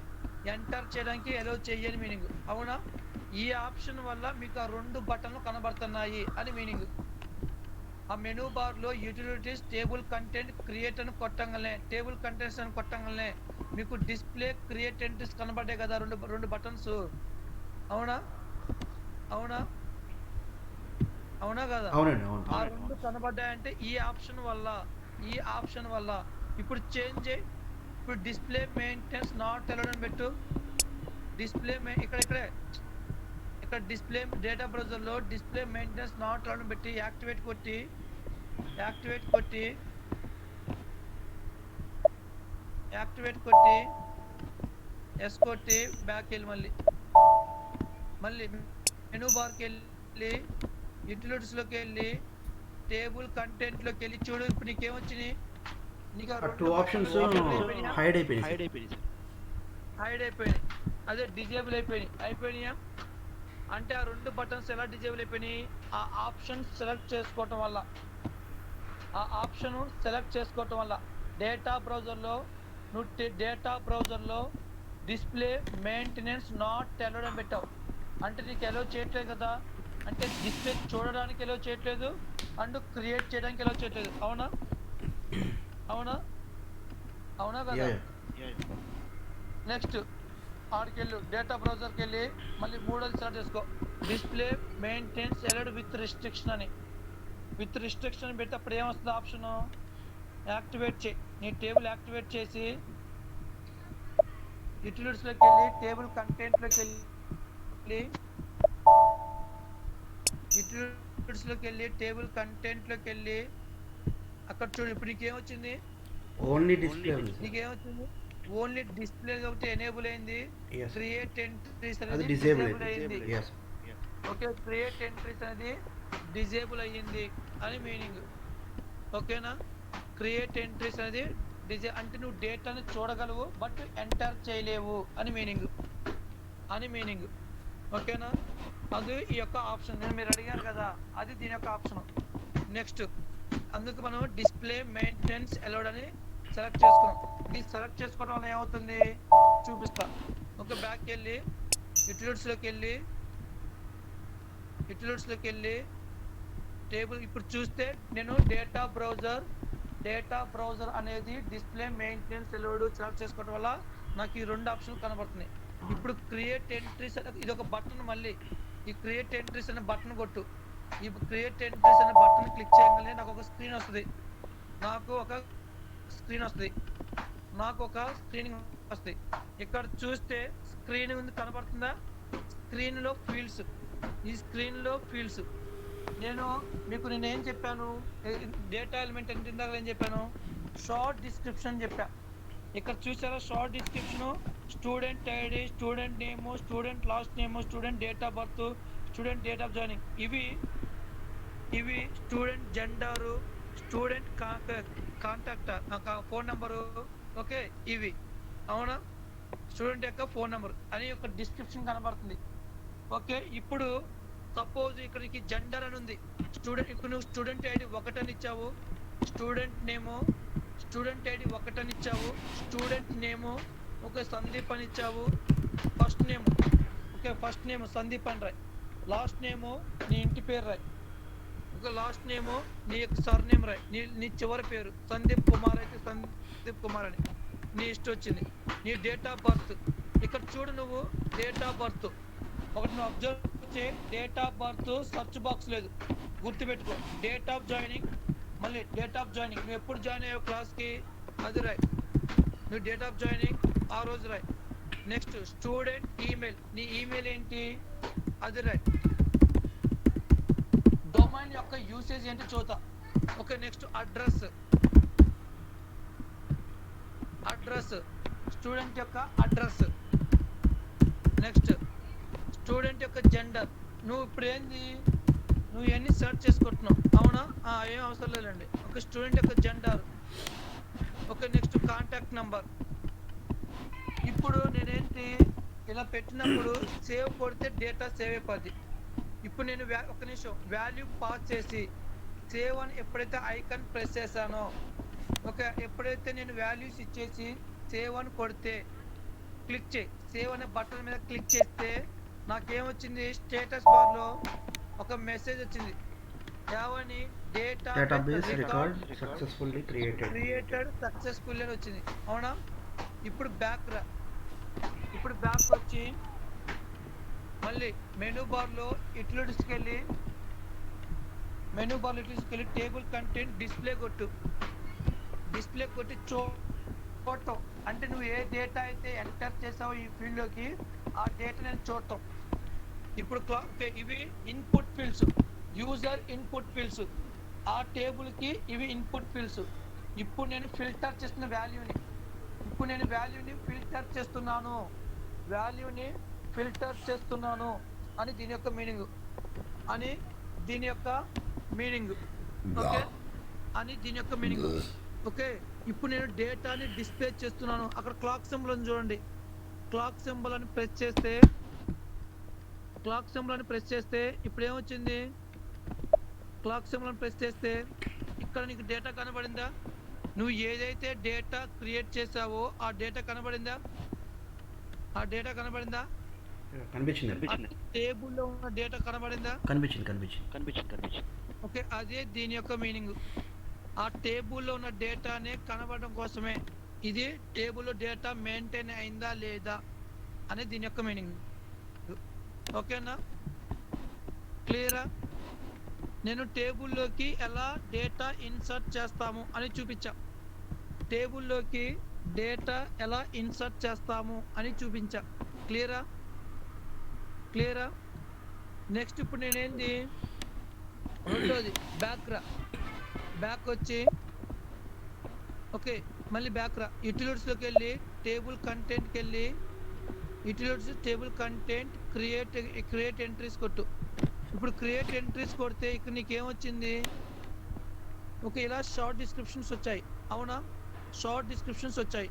ఎంటర్ చేయడానికి ఎలో చెయ్యని మీనింగ్. అవునా? ఈ ఆప్షన్ వల్ల మీకు ఆ 2 బటన్లు కనబడుతున్నాయి అని మీనింగ్. ఆ మెనూ బార్లో యూటిలిటీస్ టేబుల్ కంటెంట్ క్రియేట్ అని కొట్టంగానే, టేబుల్ కంటెంట్స్ అని కొట్టంగానే మీకు డిస్ప్లే, క్రియేట్ ఎంట్రీస్ కనబడ్డాయి కదా, 2 బటన్స్. అవునా కదా? అవునండి. ఆ 2 కనబడ్డాయంటే ఈ ఆప్షన్ వల్ల ఇప్పుడు చేంజ్ చేయి. ఇప్పుడు డిస్ప్లే మెయింటెనెన్స్ నాట్ అలౌడ్ అని పెట్టు. ఇక్కడ డిస్ప్లే డేటా బ్రౌజర్లో డిస్ప్లే మెయింటెనెన్స్ నాట్ అలౌడ్ అని పెట్టి యాక్టివేట్ కొట్టి ఎస్ కొట్టి బ్యాక్ వెళ్ళి మళ్ళీ మెనూ బార్కి వెళ్ళి యూటిలిటీస్లోకి వెళ్ళి టేబుల్ కంటెంట్లోకి వెళ్ళి చూడు. ఇప్పుడు నీకేమొచ్చినాయి? నీకు 2 ఆప్షన్స్ హైడ్ అయిపోయినాయి. అదే డిజేబుల్ అయిపోయినాయా? అంటే ఆ 2 బటన్స్ ఎలా డిజేబుల్ అయిపోయినాయి? ఆ ఆప్షన్ సెలెక్ట్ చేసుకోవటం వల్ల డేటా బ్రౌజర్లో డిస్ప్లే మెయింటెనెన్స్ నాట్ అలౌడ్ అని పెట్టావు. అంటే నీకు ఎలో చేయట్లేదు కదా. అంటే డిస్ప్లే చూడడానికి ఎలో చేయట్లేదు అండ్ క్రియేట్ చేయడానికి ఎలో చేయట్లేదు. అవునా కదా? నెక్స్ట్ ఆడికి వెళ్ళు, డేటా బ్రౌజర్కి వెళ్ళి మళ్ళీ 3వది సెలెక్ట్ చేసుకో. Display maintenance allowed with restriction అని పెట్టి అప్పుడు ఏమొస్తుంది? ఆప్షన్ యాక్టివేట్ చేయి. నీ టేబుల్ యాక్టివేట్ చేసి యూటిలిటీస్లోకి వెళ్ళి టేబుల్ కంటెంట్లోకి వెళ్ళి అక్కడ చూడు. ఇప్పుడు నీకేమొచ్చింది? Only display. నీకేమొచ్చింది? ఓన్లీ డిస్ప్లే కాబట్టి ఎనేబుల్ అయింది. క్రియేట్ ఎంట్రీస్ అనేది డిజేబుల్ అయింది. ఓకే, క్రియేట్ ఎంట్రీస్ అనేది డిజేబుల్ అయ్యింది అని మీనింగ్. ఓకేనా? క్రియేట్ ఎంట్రీస్ అనేది అంటే నువ్వు డేటాని చూడగలవు బట్ ఎంటర్ చేయలేవు అని మీనింగ్. ఓకేనా? అది ఈ యొక్క ఆప్షన్. నేను మీరు అడిగారు కదా, అది దీని యొక్క ఆప్షన్. నెక్స్ట్ అందుకు మనం డిస్ప్లే మెయింటెనెన్స్ అలౌడ్ అని సెలెక్ట్ చేసుకున్నాం. ఇది సెలెక్ట్ చేసుకోవడం వల్ల ఏమవుతుంది చూపిస్తా. ఒక బ్యాక్ వెళ్ళి యూటిలిటీస్లోకి వెళ్ళి టేబుల్ ఇప్పుడు చూస్తే నేను డేటా బ్రౌజర్ అనేది డిస్ప్లే మెయింటెనెన్స్ అలౌడ్ సెలెక్ట్ చేసుకోవడం వల్ల నాకు ఈ 2 ఆప్షన్లు కనబడుతున్నాయి. ఇప్పుడు క్రియేట్ ఎంట్రీస్ ఇది ఒక బటన్. మళ్ళీ ఈ క్రియేట్ ఎంట్రీస్ అనే బటన్ కొట్టు. ఈ క్రియేట్ ఎంట్రీస్ అనే బటన్ క్లిక్ చేయగానే నాకు ఒక స్క్రీన్ వస్తుంది. ఇక్కడ చూస్తే స్క్రీన్ ఉంది కనబడుతుందా? స్క్రీన్లో ఫీల్డ్స్ నేను మీకు ఏం చెప్పాను? డేటా ఎలిమెంట్ అంటే ఇందాక ఏం చెప్పాను? షార్ట్ డిస్క్రిప్షన్ చెప్పా. ఇక్కడ చూసారా short description? Student ID, student name, student last name, student date of birth, student date of joining. ఇవి student gender, student contact phone number. Okay, ఇవి అవునా? స్టూడెంట్ యొక్క ఫోన్ నెంబర్ అని ఒక డిస్క్రిప్షన్ కనబడుతుంది. ఓకే, ఇప్పుడు సపోజ్ ఇక్కడికి జెండర్ అని ఉంది. ఇప్పుడు నువ్వు స్టూడెంట్ ఐడి 1 అని ఇచ్చావు, స్టూడెంట్ నేము స్టూడెంట్ ఐడి 1 అని ఇచ్చావు, స్టూడెంట్ నేము ఓకే సందీప్ అని ఇచ్చావు, ఫస్ట్ నేమ్ సందీప్ అని రాయ్, లాస్ట్ నేము నీ ఇంటి పేరు రాయ్, ఓకే లాస్ట్ నేము నీ యొక్క సర్ నేమ్ రాయ్, నీ చివరి పేరు సందీప్ కుమార్ అయితే సందీప్ కుమార్ అని నీ ఇష్టం వచ్చింది. నీ డేట్ ఆఫ్ బర్త్ ఇక్కడ చూడు, నువ్వు డేట్ ఆఫ్ బర్త్ ఒకటి నువ్వు అబ్జర్వ్ చే. Date of birth search box లేదు, గుర్తుపెట్టుకో. డేట్ ఆఫ్ జాయినింగ్, మళ్ళీ డేట్ ఆఫ్ జాయినింగ్ నువ్వు ఎప్పుడు జాయిన్ అయ్యావు క్లాస్కి అది రాయ్, నువ్వు డేట్ ఆఫ్ జాయినింగ్ ఆ రోజు రాయ్. నెక్స్ట్ స్టూడెంట్ ఈమెయిల్, నీ ఈమెయిల్ ఏంటి అది రాయ్. డొమైన్ యొక్క యూసేజ్ ఏంటి చూద్దాం. ఓకే, నెక్స్ట్ అడ్రస్ స్టూడెంట్ యొక్క అడ్రస్. నెక్స్ట్ స్టూడెంట్ యొక్క జెండర్. నువ్వు ఇప్పుడు నువ్వు ఎన్ని సెర్చ్ చేసుకుంటున్నావు అవునా? ఏం అవసరం లేదండి. ఒక స్టూడెంట్ యొక్క gender. Okay, next contact number. ఇప్పుడు నేనేంటి ఇలా పెట్టినప్పుడు సేవ్ కొడితే డేటా సేవ్ అయిపోద్ది. ఇప్పుడు నేను ఒక నిమిషం వాల్యూ పాస్ చేసి సేవ్ అని ఎప్పుడైతే ఐకాన్ ప్రెస్ చేశానో, ఓకే ఎప్పుడైతే నేను వాల్యూస్ ఇచ్చేసి సేవ్ అని కొడితే క్లిక్ చేయి, సేవ్ అనే బటన్ మీద క్లిక్ చేస్తే నాకేమొచ్చింది? స్టేటస్ బార్లో ఒక మెసేజ్ వచ్చింది. ఏమని? Database record successfully created successfully అని వచ్చింది అవునా? ఇప్పుడు బ్యాక్ వచ్చి మళ్ళీ మెనూ బార్లో యూటిలిటీస్కి వెళ్ళి టేబుల్ కంటెంట్ డిస్ప్లే కొట్టి చూడటం. అంటే నువ్వు ఏ డేటా అయితే ఎంటర్ చేసావో ఈ ఫీల్డ్లోకి ఆ డేటా నేను చూడటం. ఇప్పుడు ఇవి input fields, user input fields. ఆ టేబుల్కి ఇవి ఇన్పుట్ ఫీల్డ్స్. ఇప్పుడు నేను ఫిల్టర్ చేస్తున్న వాల్యూని ఫిల్టర్ చేస్తున్నాను అని దీని యొక్క మీనింగ్. ఓకే, ఇప్పుడు నేను డేటాని డిస్ప్లే చేస్తున్నాను. అక్కడ క్లాక్ సింబల్ అని చూడండి. క్లాక్ సింబల్ అని ప్రెస్ చేస్తే ఇప్పుడు ఏమొచ్చింది? క్లాక్ సింబల్ అని ప్రెస్ చేస్తే ఇక్కడ నీకు డేటా కనబడిందా? నువ్వు ఏదైతే డేటా క్రియేట్ చేసావో ఆ డేటా కనబడిందా? కనిపించింది. టేబుల్లో ఉన్న డేటా కనబడిందా? కనిపించింది. ఓకే, అదే దీని యొక్క మీనింగ్. ఆ టేబుల్లో ఉన్న డేటానే కనబడడం కోసమే ఇది టేబుల్లో డేటా మెయింటైన్ అయిందా లేదా అనేది దీని యొక్క మీనింగ్. ఓకేనా? క్లియరా? నేను టేబుల్లోకి ఎలా డేటా ఇన్సర్ట్ చేస్తాము అని చూపించా. క్లియరా? నెక్స్ట్ ఇప్పుడు నేనేంది రెండోది బ్యాక్ వచ్చి ఓకే మళ్ళీ బ్యాక్ రా. యూటిలిటీస్లోకి వెళ్ళి టేబుల్ కంటెంట్ క్రియేట్ ఎంట్రీస్ కొట్టు. ఇప్పుడు క్రియేట్ ఎంట్రీస్ కొడితే ఇక్కడ నీకేమొచ్చింది? ఓకే, ఇలా షార్ట్ డిస్క్రిప్షన్స్ వచ్చాయి, అవునా? షార్ట్ డిస్క్రిప్షన్స్ వచ్చాయి.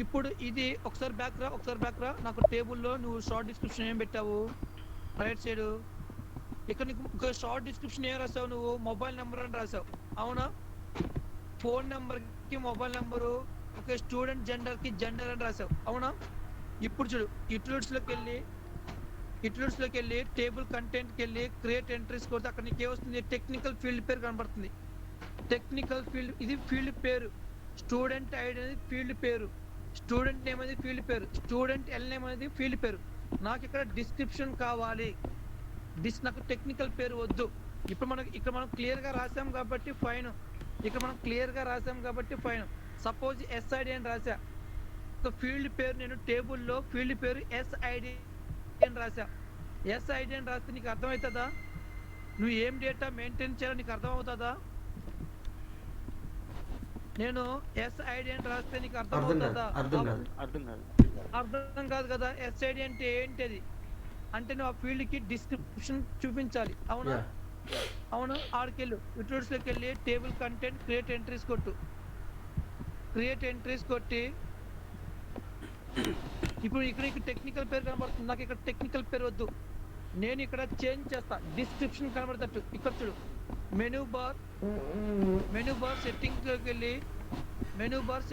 ఇప్పుడు ఇది ఒకసారి బ్యాక్ రా. నాకు టేబుల్లో నువ్వు షార్ట్ డిస్క్రిప్షన్ ఏం పెట్టావు? రైట్ సైడ్ ఇక్కడ నీకు ఒక షార్ట్ డిస్క్రిప్షన్ ఏం రాసావు? నువ్వు మొబైల్ నెంబర్ అని రాసావు, అవునా? ఫోన్ నెంబర్కి మొబైల్ నెంబరు, ఓకే, స్టూడెంట్ జెండర్కి జెండర్ అని రాసావు, అవునా? ఇప్పుడు చూడు, యూటిలిటీస్లోకి వెళ్ళి టేబుల్ కంటెంట్కి వెళ్ళి క్రియేట్ ఎంట్రీస్ కొడితే అక్కడ నీకు ఏమొస్తుంది? టెక్నికల్ ఫీల్డ్ పేరు కనబడుతుంది. టెక్నికల్ ఫీల్డ్, ఇది ఫీల్డ్ పేరు. స్టూడెంట్ ఐడి అనేది ఫీల్డ్ పేరు, స్టూడెంట్ నేమ్ అనేది ఫీల్డ్ పేరు, స్టూడెంట్ ఎల్ నేమ్ అనేది ఫీల్డ్ పేరు. నాకు ఇక్కడ డిస్క్రిప్షన్ కావాలి, నాకు టెక్నికల్ పేరు వద్దు. ఇప్పుడు ఇక్కడ మనం క్లియర్గా రాసాం కాబట్టి ఫైన్. సపోజ్ ఎస్ఐడి అని రాసా, ఒక ఫీల్డ్ పేరు, నేను టేబుల్లో ఫీల్డ్ పేరు ఎస్ఐడి అని రాసా. ఎస్ఐడి అని రాస్తే నీకు అర్థమవుతుందా? నువ్వు ఏం డేటా మెయింటైన్ చేయాలో నీకు అర్థమవుతుందా? నేను ఎస్ఐడి అని రాస్తే నీకు అర్థమవుతుందా? అర్థం కాదు కదా. ఎస్ఐడి అంటే ఏంటిది అంటే నువ్వు ఆ ఫీల్డ్ కి డిస్క్రిప్షన్ చూపించాలి, అవునా? ఆడికెళ్ళు, యూటిలిటీస్లోకి వెళ్ళి టేబుల్ కంటెంట్ క్రియేట్ ఎంట్రీస్ కొట్టి ఇప్పుడు ఇక్కడ టెక్నికల్ పేరు కనబడుతుంది. నాకు ఇక్కడ టెక్నికల్ పేరు వద్దు, నేను ఇక్కడ చేంజ్ చేస్తా, డిస్క్రిప్షన్ కనబడతట్టు. ఇక్కడ చూడు, మెనూ బార్ సెట్టింగ్లోకి వెళ్ళి మెనూ బార్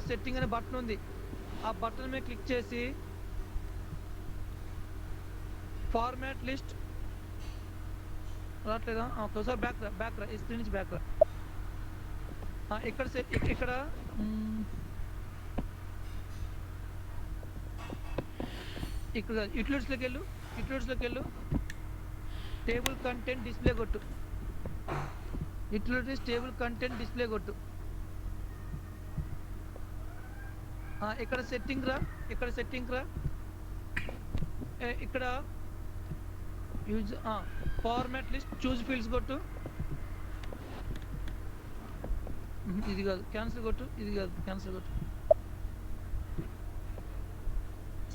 సెట్టింగ్ అనే బటన్ ఉంది, ఆ బటన్ మీద క్లిక్ చేసి ఫార్మాట్ లిస్ట్ రావట్లేదా? ఒకసారి బ్యాక్ రా, ఈ స్క్రీన్ నుంచి బ్యాక్ రా. ఇక్కడ యూటిలిటీస్లోకి వెళ్ళు, టేబుల్ కంటెంట్ డిస్ప్లే కొట్టు, యూటిలిటీస్ టేబుల్ కంటెంట్ డిస్ప్లే కొట్టు. ఇక్కడ సెట్టింగ్ రా, ఇక్కడ use format list choose fields కొట్టు. ఇది కాదు, క్యాన్సిల్ కొట్టు.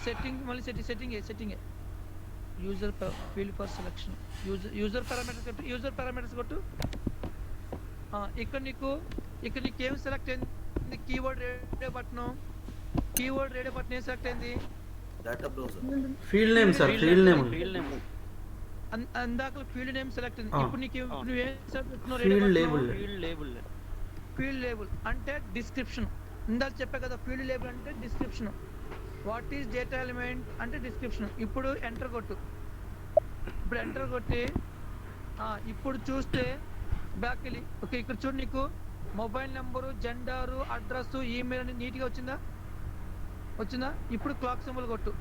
సెట్టింగ్ మళ్ళీ setting user field for selection, user parameters కొట్టు. ఇక్కడ నీకు ఏం సెలెక్ట్ అయింది? కీవర్డ్ రేడియో బటన్ ఏం సెలెక్ట్ అయింది? ఫీల్డ్ నేమ్ సార్, అందాక ఫీల్డ్ నేమ్ సెలెక్ట్ అయింది. ఇప్పుడు నీకు నువ్వేం సెలెక్ట్ చేస్తున్నావు? ఫీల్డ్ లేబుల్ అంటే డిస్క్రిప్షన్. ఇందాక చెప్పా కదా, ఫీల్డ్ లేబుల్ అంటే description. What is data element అంటే డిస్క్రిప్షన్. ఇప్పుడు ఎంటర్ కొట్టి ఇప్పుడు చూస్తే బ్యాక్ వెళ్ళి, ఓకే, ఇక్కడ చూడు, నీకు mobile number, gender, address, email అని నీట్గా వచ్చిందా? ఇప్పుడు క్లాక్ సింబల్ కొట్టు.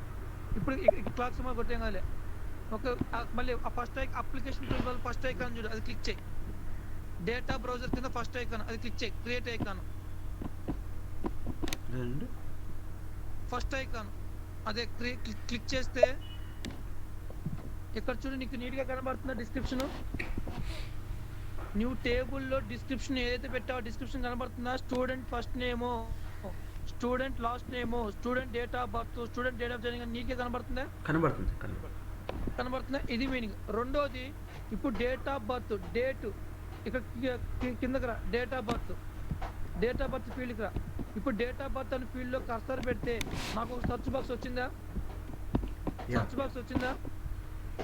కొట్టేం కాలే. ఓకే, మళ్ళీ ఫస్ట్ అప్లికేషన్ ఫస్ట్ ఐకాన్ చూడు, అది క్లిక్ చేయి. డేటా బ్రౌజర్ కింద ఫస్ట్ ఐకాన్, అది క్లిక్ చేయి. క్రియేట్ ఐకాన్, అదే క్లిక్ చేస్తే ఇక్కడ చూడు, నీకు నీట్గా కనబడుతుందా డిస్క్రిప్షన్? నువ్వు టేబుల్లో డిస్క్రిప్షన్ ఏదైతే పెట్టావో డిస్క్రిప్షన్ కనబడుతుందా? స్టూడెంట్ ఫస్ట్ నేమో, స్టూడెంట్ లాస్ట్ నేమో, student date of birth, student date of joining నీట్గా కనబడుతుందా? కనబడుతుందా? ఇది మీనింగ్. రెండోది, ఇప్పుడు డేట్ ఆఫ్ బర్త్, డేట్ ఇక్కడ కిందకి రా, డేట్ ఆఫ్ బర్త్ ఫీల్డ్కి రా. ఇప్పుడు డేట్ ఆఫ్ బర్త్ అని ఫీల్డ్లో కర్సర్ పెడితే నాకు ఒక సర్చ్ బాక్స్ వచ్చిందా?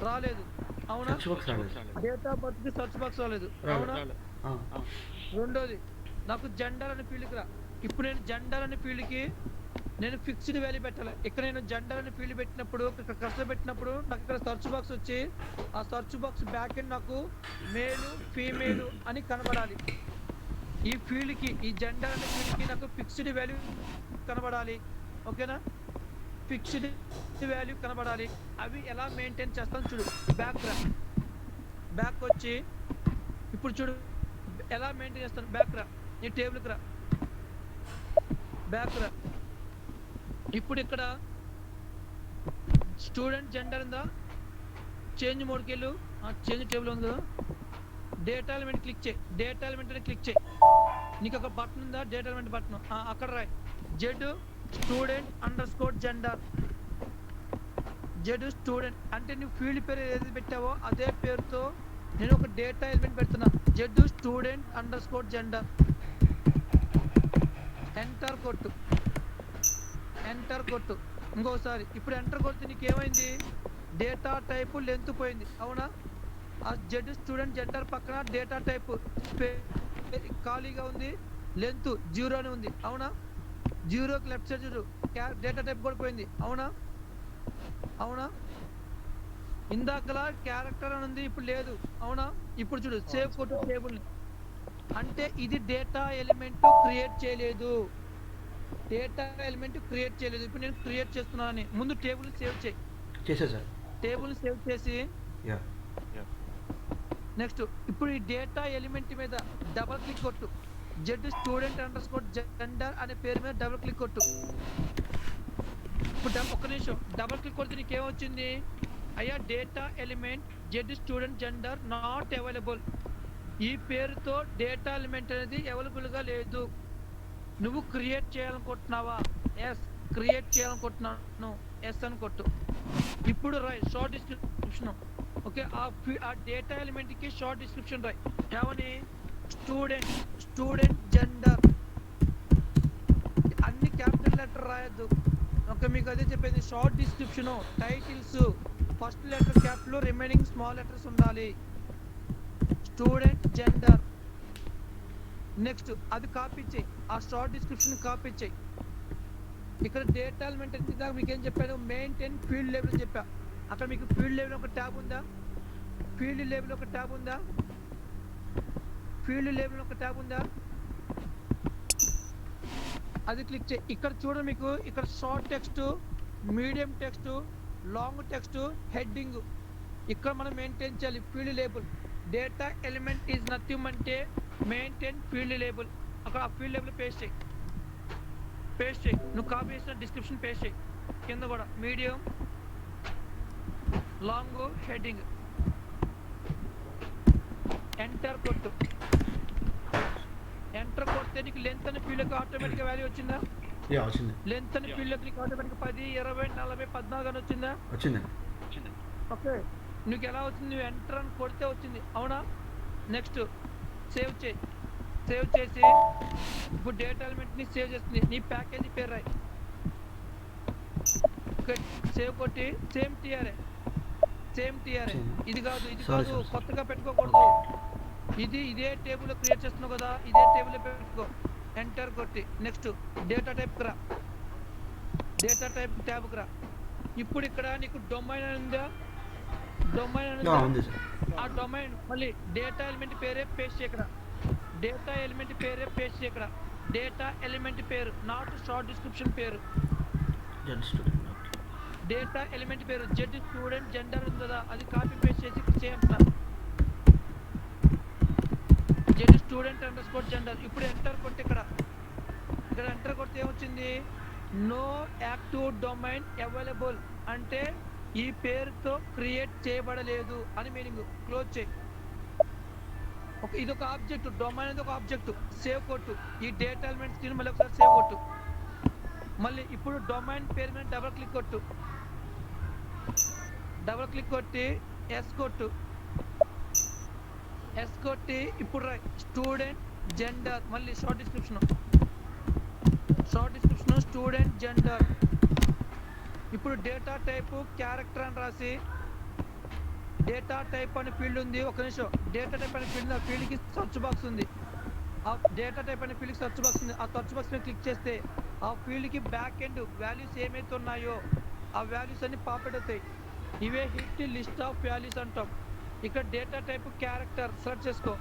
రాలేదు, అవునా? డేట్ ఆఫ్ బర్త్ కి సర్చ్ బాక్స్ రాలేదు, అవునా? రెండోది, నాకు జెండర్ అనే ఫీల్డ్కి రా. ఇప్పుడు నేను జెండర్ అనే ఫీల్డ్కి నేను ఫిక్స్డ్ వాల్యూ పెట్టాలి. ఇక్కడ నేను జెండర్ అనే ఫీల్డ్ పెట్టినప్పుడు, ఇక్కడ కర్సర్ పెట్టినప్పుడు నాకు ఇక్కడ సర్చ్ బాక్స్ వచ్చి, ఆ సర్చ్ బాక్స్ బ్యాక్ ఎండ్ నాకు మేలు ఫీమేల్ అని కనబడాలి. ఈ ఫీల్డ్కి, ఈ జెండర్ అనే ఫీల్డ్కి నాకు ఫిక్స్డ్ వాల్యూ కనబడాలి, ఓకేనా? ఫిక్స్డ్ వాల్యూ కనబడాలి. అవి ఎలా మెయింటైన్ చేస్తాను చూడు. బ్యాక్ వచ్చి ఇప్పుడు చూడు ఎలా మెయింటైన్ చేస్తాను. బ్యాక్ రా, ఈ టేబుల్కి రా, బ్యాక్ రా. ఇప్పుడు ఇక్కడ స్టూడెంట్ జెండర్ ఉందా? చేంజ్ మోడ్కి వెళ్ళు, చేంజ్ టేబుల్ ఉంది కదా, డేటా ఎలిమెంట్ క్లిక్ చేయి. డేటా ఎలిమెంట్ అని క్లిక్ చేయి. నీకు ఒక బటన్ ఉందా? డేటా ఎలిమెంట్ బటన్, అక్కడ రాయి జెడ్ student_gender. జెడ్ స్టూడెంట్ అంటే నువ్వు ఫీల్డ్ పేరు ఏదైతే పెట్టావో అదే పేరుతో నేను ఒక డేటా ఎలిమెంట్ పెడుతున్నా Z student under score gender. Enter కొట్టు. ఇంకోసారి ఇప్పుడు ఎంటర్ కొడితే నీకు ఏమైంది, డేటా టైపు లెంత్ పోయింది అవునా. ఆ జెడ్ స్టూడెంట్ జెండర్ పక్కన డేటా టైపు ఖాళీగా ఉంది, లెంత్ 0 అని ఉంది అవునా. 0కి లెఫ్ట్ సైడ్ చూడు, డేటా టైప్ కూడా పోయింది అవునా. ఇందాకలా క్యారెక్టర్ అని ఉంది, ఇప్పుడు లేదు అవునా. ఇప్పుడు చూడు సేవ్ కొట్టు టేబుల్, అంటే ఇది డేటా ఎలిమెంట్ క్రియేట్ చేయలేదు. ఇప్పుడు నేను క్రియేట్ చేస్తున్నాను. ముందు టేబుల్ సేవ్ చేయి. చేసా సార్. టేబుల్ సేవ్ చేసి యా నెక్స్ట్ ఇప్పుడు ఈ డేటా ఎలిమెంట్ మీద డబుల్ క్లిక్ కొట్టు. Z student under score gender అనే పేరు మీద డబుల్ క్లిక్ కొట్టు. ఇప్పుడు ఒక్క నిమిషం డబుల్ క్లిక్ కొడితే నీకు ఏమొచ్చింది, అయ్యా data element Z student gender not available. ఈ పేరుతో డేటా ఎలిమెంట్ అనేది అవైలబుల్ గా లేదు. నువ్వు క్రియేట్ చేయాలనుకుంటున్నావా? ఎస్ క్రియేట్ చేయాలనుకుంటున్నాను, ఎస్ అని కొట్టు. ఇప్పుడు రాయ్ షార్ట్ డిస్క్రిప్షన్. ఓకే, ఆ డేటా ఎలిమెంట్ కి షార్ట్ డిస్క్రిప్షన్ రాయ్. ఏమని? Student gender. అన్ని క్యాపిటల్ లెటర్ రాయొద్దు. ఓకే, మీకు అదే చెప్పింది. Short description, titles first letter capital, remaining small letters ఉండాలి. Student gender. నెక్స్ట్ అది కాపీ చేయి, ఆ షార్ట్ డిస్క్రిప్షన్ కాపీ చేయి. ఇక్కడ డేటా ఎలిమెంట్ దాకా మీకు ఏం చెప్పాను, మెయింటైన్ ఫీల్డ్ లేబుల్ అని చెప్పా. అక్కడ మీకు ఫీల్డ్ లేబుల్ ఒక ట్యాబ్ ఉందా? అది క్లిక్ చేయి. ఇక్కడ చూడండి, మీకు ఇక్కడ short text, medium text, long text, heading ఇక్కడ మనం మెయింటైన్ చేయాలి. Field label data element is nothing అంటే మెయింటైన్ ఫీల్డ్ లేబుల్. అక్కడ ఆ ఫీల్డ్ లేబుల్ పేస్ట్ చేయి. నువ్వు కాపీ చేసిన డిస్క్రిప్షన్ పేస్ట్ చేయి. కింద కూడా మీడియం, లాంగ్, హెడ్డింగ్. ఎంటర్ కొట్టు. కొడితే నీకు లెంత్ అని ఫీల్డ్కి ఆటోమేటిక్గా వాల్యూ వచ్చిందా? యా వచ్చింది. లెంత్ అని ఫీల్డ్కి నీకు ఆటోమేటిక్గా 10, 20, 40, 14 అని వచ్చిందా? వచ్చింది. ఓకే, నీకు ఎలా వచ్చింది? నువ్వు ఎంటర్ అని కొడితే వచ్చింది అవునా. నెక్స్ట్ సేవ్ చేసి ఇప్పుడు డేటా ఎలిమెంట్ ని సేవ్ చేస్తుంది. నీ ప్యాకేజీ పేరు రాయి. సేవ్ కొట్టి సేమ్ టీఆర్ఏ. ఇది కాదు కొత్తగా పెట్టుకోకూడదు. ఇదే టేబుల్ క్రియేట్ చేస్తున్నావు కదా, ఇదే టేబుల్ పెట్టుకో. ఎంటర్ కొట్టి నెక్స్ట్ డేటా టైప్ ట్యాబ్ రా. ఇప్పుడు ఇక్కడ నీకు డొమైన్ ఉందా? ఆ డొమైన్ మళ్ళీ డేటా ఎలిమెంట్ పేరే పేస్ట్ చేయక్కడ. డేటా ఎలిమెంట్ పేరు నాట్ షార్ట్ డిస్క్రిప్షన్ పేరు. డేటా ఎలిమెంట్ పేరు జెడ్ స్టూడెంట్ జెండర్ ఉంది కదా, అది కాపీ పేస్ట్ చేసి ఇక్కడ చేయండి. Z student under score gender. ఇప్పుడు ఎంటర్ కొట్టి ఇక్కడ ఎంటర్ కొడితే ఏమొచ్చింది, నో యాక్టివ్ డొమైన్ అవైలబుల్ అంటే ఈ పేరుతో క్రియేట్ చేయబడలేదు అని మీనింగ్. క్లోజ్ చేయి. ఇది ఒక ఆబ్జెక్ట్, డొమైన్ అనేది ఒక ఆబ్జెక్ట్. సేవ్ కొట్టు. ఈ డేటా ఎలిమెంట్ స్క్రీన్ మళ్ళీ ఒకసారి సేవ్ కొట్టు. మళ్ళీ ఇప్పుడు డొమైన్ పేరు మీద డబుల్ క్లిక్ కొట్టి ఎస్ కొట్టి ఇప్పుడు స్టూడెంట్ జెండర్. మళ్ళీ షార్ట్ డిస్క్రిప్షన్ స్టూడెంట్ జెండర్. ఇప్పుడు డేటా టైప్ క్యారెక్టర్ అని రాసి, డేటా టైప్ అనే ఫీల్డ్ ఉంది. ఒక నిమిషం, డేటా టైప్ అనే ఫీల్డ్, ఆ ఫీల్డ్కి సర్చ్ బాక్స్ ఉంది. ఆ డేటా టైప్ అనే ఫీల్డ్కి సర్చ్ బాక్స్ ఉంది. ఆ సర్చ్ బాక్స్ మీద క్లిక్ చేస్తే ఆ ఫీల్డ్కి బ్యాక్ ఎండ్ వాల్యూస్ ఏమైతే ఉన్నాయో ఆ వాల్యూస్ అన్ని పాపెట్ అవుతాయి. ఇవే హిట్ లిస్ట్ ఆఫ్ వాల్యూస్ అంటాం. ఇక్కడ డేటా టైప్ క్యారెక్టర్ సెలెక్ట్ చేసుకో.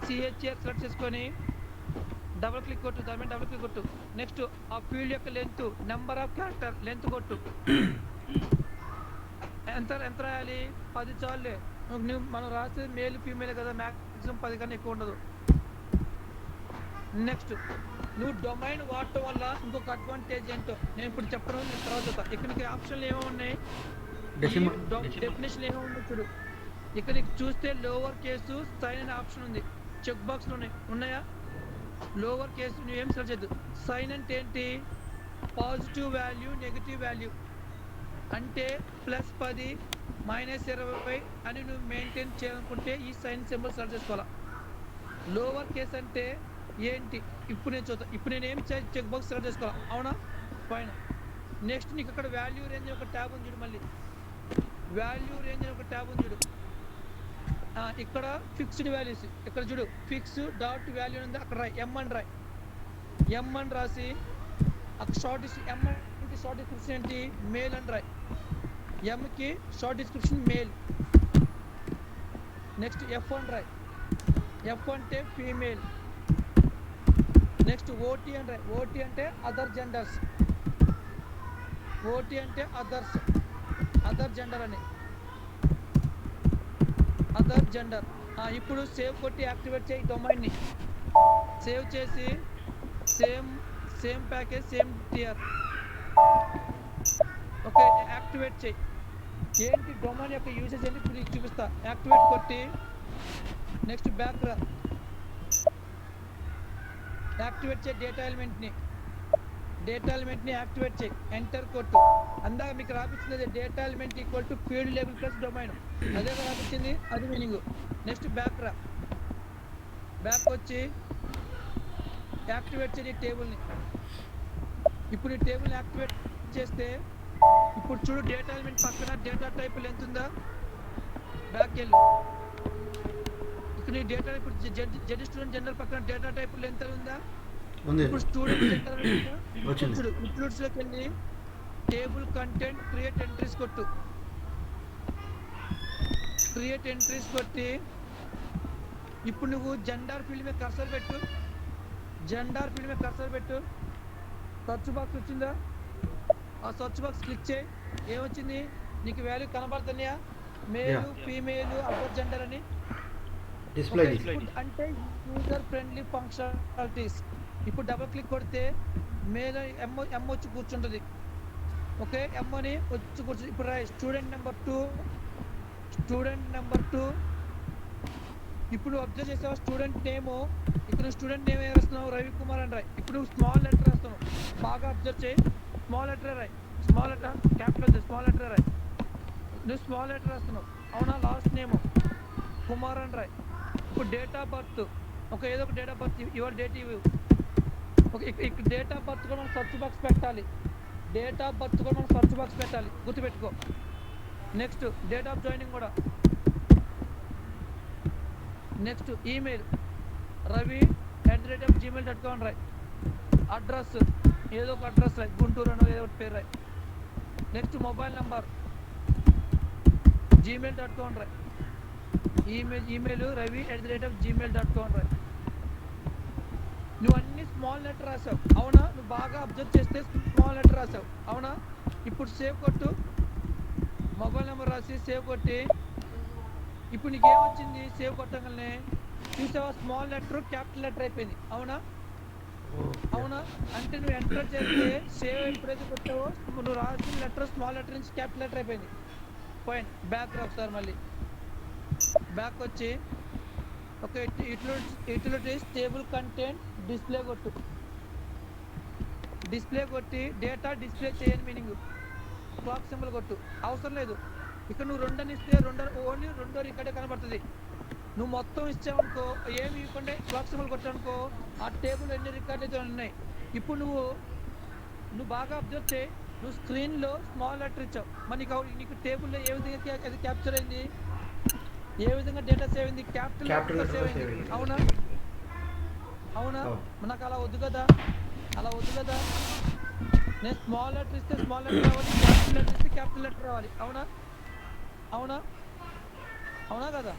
సిహెచ్ఆర్ సెలెక్ట్ చేసుకొని డబుల్ క్లిక్ కొట్టు. దాని మీద డబుల్ క్లిక్ కొట్టు. నెక్స్ట్ ఆ ఫీల్డ్ యొక్క length, number of character length కొట్టు. ఎంత రాయాలి? 10 చాలులే. మనం రాసేది మేల్ ఫీమేల్ కదా, మ్యాక్సిమం 10 కన్నా ఎక్కువ ఉండదు. నెక్స్ట్ నువ్వు డొమైన్ వాడటం వల్ల ఇంకొక అడ్వాంటేజ్ ఏంటో నేను ఇప్పుడు చెప్పడం, నేను తర్వాత చెప్తాను. ఇక్కడ ఆప్షన్లు ఏమో ఉన్నాయి, డెఫినేషన్ ఏమో ఉంది చూడు. ఇక్కడ చూస్తే లోవర్ కేసు సైన్ అనే ఆప్షన్ ఉంది. చెక్ బాక్స్లు ఉన్నాయా? లోవర్ కేసు నువ్వేం సెలెక్ట్ చేయద్దు. సైన్ అంటే ఏంటి? Positive value, negative value. అంటే +10 -20 అని నువ్వు మెయింటైన్ చేయాలనుకుంటే ఈ సైన్ సింబల్ సెలెక్ట్ చేసుకోవాలా. లోవర్ కేస్ అంటే ఏంటి ఇప్పుడు నేను చూద్దాం. ఇప్పుడు నేను ఏం చెక్ బాక్స్ సెలెక్ట్ చేసుకోవాలా, అవునా? ఫైన్. నెక్స్ట్ నీకు అక్కడ వాల్యూ రేంజ్ ఒక ట్యాబ్ ఉంది చూడు, మళ్ళీ వాల్యూ రేంజ్ ఒక ట్యాబ్ ఉంది చూడు. ఇక్కడ ఫిక్స్డ్ వాల్యూస్ ఇక్కడ చూడు, ఫిక్స్ డాట్ వాల్యూ ఉంది అక్కడ రాయి, ఎం అని రాయి. ఎం అని రాసి అక్కడ షార్ట్ ఎం అంటే షార్ట్ డిస్క్రిప్షన్ ఏంటి, మేల్ అని రాయి. ఎంకి short description male. Next F అని రాయి, ఎఫ్ అంటే ఫీమేల్. నెక్స్ట్ ఓటీ అని రాయి, ఓటీ అంటే అదర్ జెండర్స్. ఓటీ అంటే అదర్స్, అదర్ జెండర్ అని, అదర్ జెండర్. ఇప్పుడు సేవ్ కొట్టి యాక్టివేట్ చేయి డొమైన్ని. సేవ్ చేసి same package same tier okay activate చేయి. ఏంటి డొమైన్ యొక్క యూసేజ్ ఏంటి ఇప్పుడు నీకు చూపిస్తా. యాక్టివేట్ కొట్టి నెక్స్ట్ బ్యాక్ రా, యాక్టివేట్ చేయి డేటా ఎలిమెంట్ని. డేటా ఎలిమెంట్ని యాక్టివేట్ చేయి, ఎంటర్ కొట్టు. అందాక మీకు రాపించింది data element equal to field label plus domain, అదే రాపించింది, అది మీనింగ్. నెక్స్ట్ బ్యాక్ రా, బ్యాక్ వచ్చి యాక్టివేట్ చేయి టేబుల్ని. ఇప్పుడు ఈ టేబుల్ని యాక్టివేట్ చేస్తే ఇప్పుడు చూడు డేటా ఎలిమెంట్ పక్కన డేటా టైప్ లెంత్ ఉందా, బ్యాక్ వెళ్ళు. ఇక్కడ నీ డేటా ఇప్పుడు జెడ్ స్టూడెంట్ జనరల్ పక్కన డేటా టైప్ లెంత్ ఉందా, ఇప్పుడు స్టూడెంట్ జనరల్ చూడు. ఇంక్లూడ్స్ లోకి వెళ్ళి టేబుల్ కంటెంట్ క్రియేట్ ఎంట్రీస్ కొట్టు. క్రియేట్ ఎంట్రీస్ కొట్టి ఇప్పుడు నువ్వు జెండర్ ఫీల్డ్ మీద కర్సర్ పెట్టు. జెండర్ ఫీల్డ్ మీద కర్సర్ పెట్టు. సర్చ్ బాక్స్ వచ్చిందా, ఆ సర్చ్ బాక్స్ క్లిక్ చేయి. ఏమొచ్చింది నీకు వాల్యూ కనబడుతున్నాయా, మేలు ఫీమేల్ అదర్ జెండర్ అని డిస్ప్లే అంటే యూజర్ ఫ్రెండ్లీ ఫంక్షనాలిటీస్. ఇప్పుడు డబుల్ క్లిక్ కొడితే మేల్ ఎం వచ్చి కూర్చుంటుంది. ఓకే ఎం అని వచ్చి కూర్చుంది. ఇప్పుడు రాయి స్టూడెంట్ నెంబర్ 2. స్టూడెంట్ నెంబర్ 2 ఇప్పుడు అబ్జర్వ్ చేసావా స్టూడెంట్ నేమ్. ఇక్కడ స్టూడెంట్ నేమ్ ఏం రాస్తున్నావు, రవికుమార్ అని రాయి. ఇప్పుడు స్మాల్ లెటర్ రాస్తున్నావు, బాగా అబ్జర్వ్ చేయి. స్మాల్ లెటర్ రాయి, small letter capital small letter రాయి. నువ్వు స్మాల్ లెటర్ రాస్తున్నావు, అవునా? లాస్ట్ నేమ్ కుమార్ అని రాయి. ఇప్పుడు డేట్ ఆఫ్ బర్త్, ఒక ఏదో ఒక date of birth, your date ఇవ్వు. ఓకే ఇక్కడ డేట్ ఆఫ్ బర్త్ కూడా మనం సర్చ్ బాక్స్ పెట్టాలి. డేట్ ఆఫ్ బర్త్ కూడా మనం సర్చ్ బాక్స్ పెట్టాలి, గుర్తుపెట్టుకో. నెక్స్ట్ డేట్ ఆఫ్ జాయినింగ్ కూడా. నెక్స్ట్ ఈమెయిల్ ravi@gmail.com రాయి. అడ్రస్ ఏదో ఒక అడ్రస్ రాయి, గుంటూరు అనో ఏదో ఒకటి పేరు రాయి. నెక్స్ట్ మొబైల్ నెంబర్ gmail.com రాయి. ఈమెయిల్ ravi@gmail.com రాయి. నువ్వు అన్ని స్మాల్ లెటర్ రాసావు, అవునా? నువ్వు బాగా అబ్జర్వ్ చేస్తే స్మాల్ లెటర్ రాసావు, అవునా? ఇప్పుడు సేవ్ కొట్టు, మొబైల్ నెంబర్ రాసి సేవ్ కొట్టి ఇప్పుడు నీకు ఏమొచ్చింది, సేవ్ కొట్టగానే చూసావా స్మాల్ లెటర్ క్యాపిటల్ లెటర్ అయిపోయింది, అవునా? అవునా? అంటే నువ్వు ఎంటర్ చేస్తే సేవ్ ఎప్పుడైతే కొట్టావో నువ్వు రాసిన లెటర్ స్మాల్ లెటర్ నుంచి క్యాపిటల్ లెటర్ అయిపోయింది. ఫైన్. బ్యాక్ రా ఒకసారి, మళ్ళీ బ్యాక్ వచ్చి okay utilities table content display కొట్టు. డిస్ప్లే కొట్టి డేటా డిస్ప్లే చేయని మీనింగ్. క్లాక్ సింబల్ కొట్టు, అవసరం లేదు. ఇక్కడ నువ్వు 2 అని ఇస్తే ఓన్లీ 2 ఇక్కడే కనబడుతుంది. నువ్వు మొత్తం ఇచ్చావనుకో, ఏమి ఇవ్వకుండా క్లాక్ సింబల్ కొట్టావనుకో, ఆ టేబుల్ ఎన్ని రికార్డులు అయితే ఉన్నాయి. ఇప్పుడు నువ్వు బాగా అబ్జర్వ్ చేయి. నువ్వు స్క్రీన్లో స్మాల్ లెటర్ ఇచ్చావు, మరి నీకు టేబుల్లో ఏ విధంగా అది క్యాప్చర్ అయింది, ఏ విధంగా డేటా సేవ్ అయింది, క్యాపిటల్ సేవ్ అయింది, అవునా? అవునా? నాకు అలా వద్దు కదా, అలా వద్దు కదా. నేను స్మాల్ లెటర్ ఇస్తే స్మాల్ లెటర్ రావాలి, క్యాపిటల్ లెటర్ ఇస్తే క్యాపిటల్ లెటర్ రావాలి, అవునా? అవునా? అవునా కదా?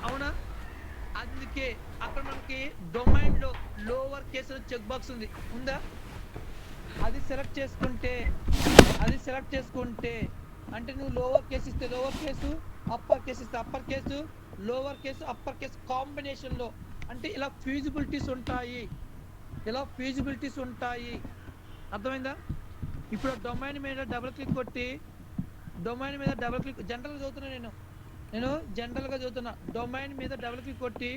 అవునా? అందుకే అక్కడ మనకి డొమైన్లో లోవర్ కేసు చెక్ బాక్స్ ఉందా? అది సెలెక్ట్ చేసుకుంటే అంటే నువ్వు లోవర్ కేసు ఇస్తే లోవర్ కేసు, అప్పర్ కేసు ఇస్తే upper case, lower case upper case కాంబినేషన్లో, అంటే ఇలా ఫ్యూజిబిలిటీస్ ఉంటాయి. అర్థమైందా? ఇప్పుడు డొమైన్ మీద డబుల్ క్లిక్ కొట్టి, జనరల్గా చదువుతున్నా, నేను జనరల్గా చదువుతున్నా. డొమైన్ మీద డబుల్ క్లిక్ కొట్టి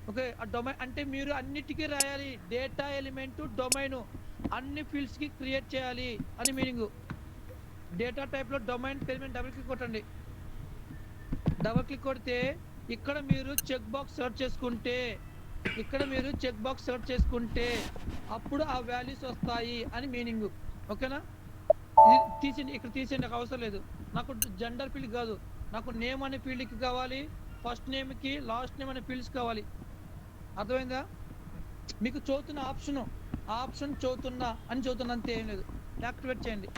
ఓకే ఆ డొమైన్ అంటే మీరు అన్నిటికీ రాయాలి, డేటా ఎలిమెంట్ డొమైన్ అన్ని ఫీల్డ్స్కి క్రియేట్ చేయాలి అని మీనింగ్. డేటా టైప్ లో డొమైన్ పేరు మీద డబుల్ క్లిక్ కొట్టండి. డబుల్ క్లిక్ కొడితే ఇక్కడ మీరు చెక్ బాక్స్ సెర్చ్ చేసుకుంటే అప్పుడు ఆ వాల్యూస్ వస్తాయి అని మీనింగ్. ఓకేనా? ఇది తీసేయండి, ఇక్కడ తీసేయండి, నాకు అవసరం లేదు. నాకు జెండర్ ఫీల్డ్ కాదు, నాకు నేమ్ అనే ఫీల్డ్కి కావాలి, ఫస్ట్ నేమ్కి లాస్ట్ నేమ్ అనే ఫీల్డ్స్ కావాలి. అర్థమైందా? మీకు చదువుతున్న ఆప్షన్ చదువుతున్నా అని చదువుతున్నా అంతే, ఏం లేదు. యాక్టివేట్ చేయండి.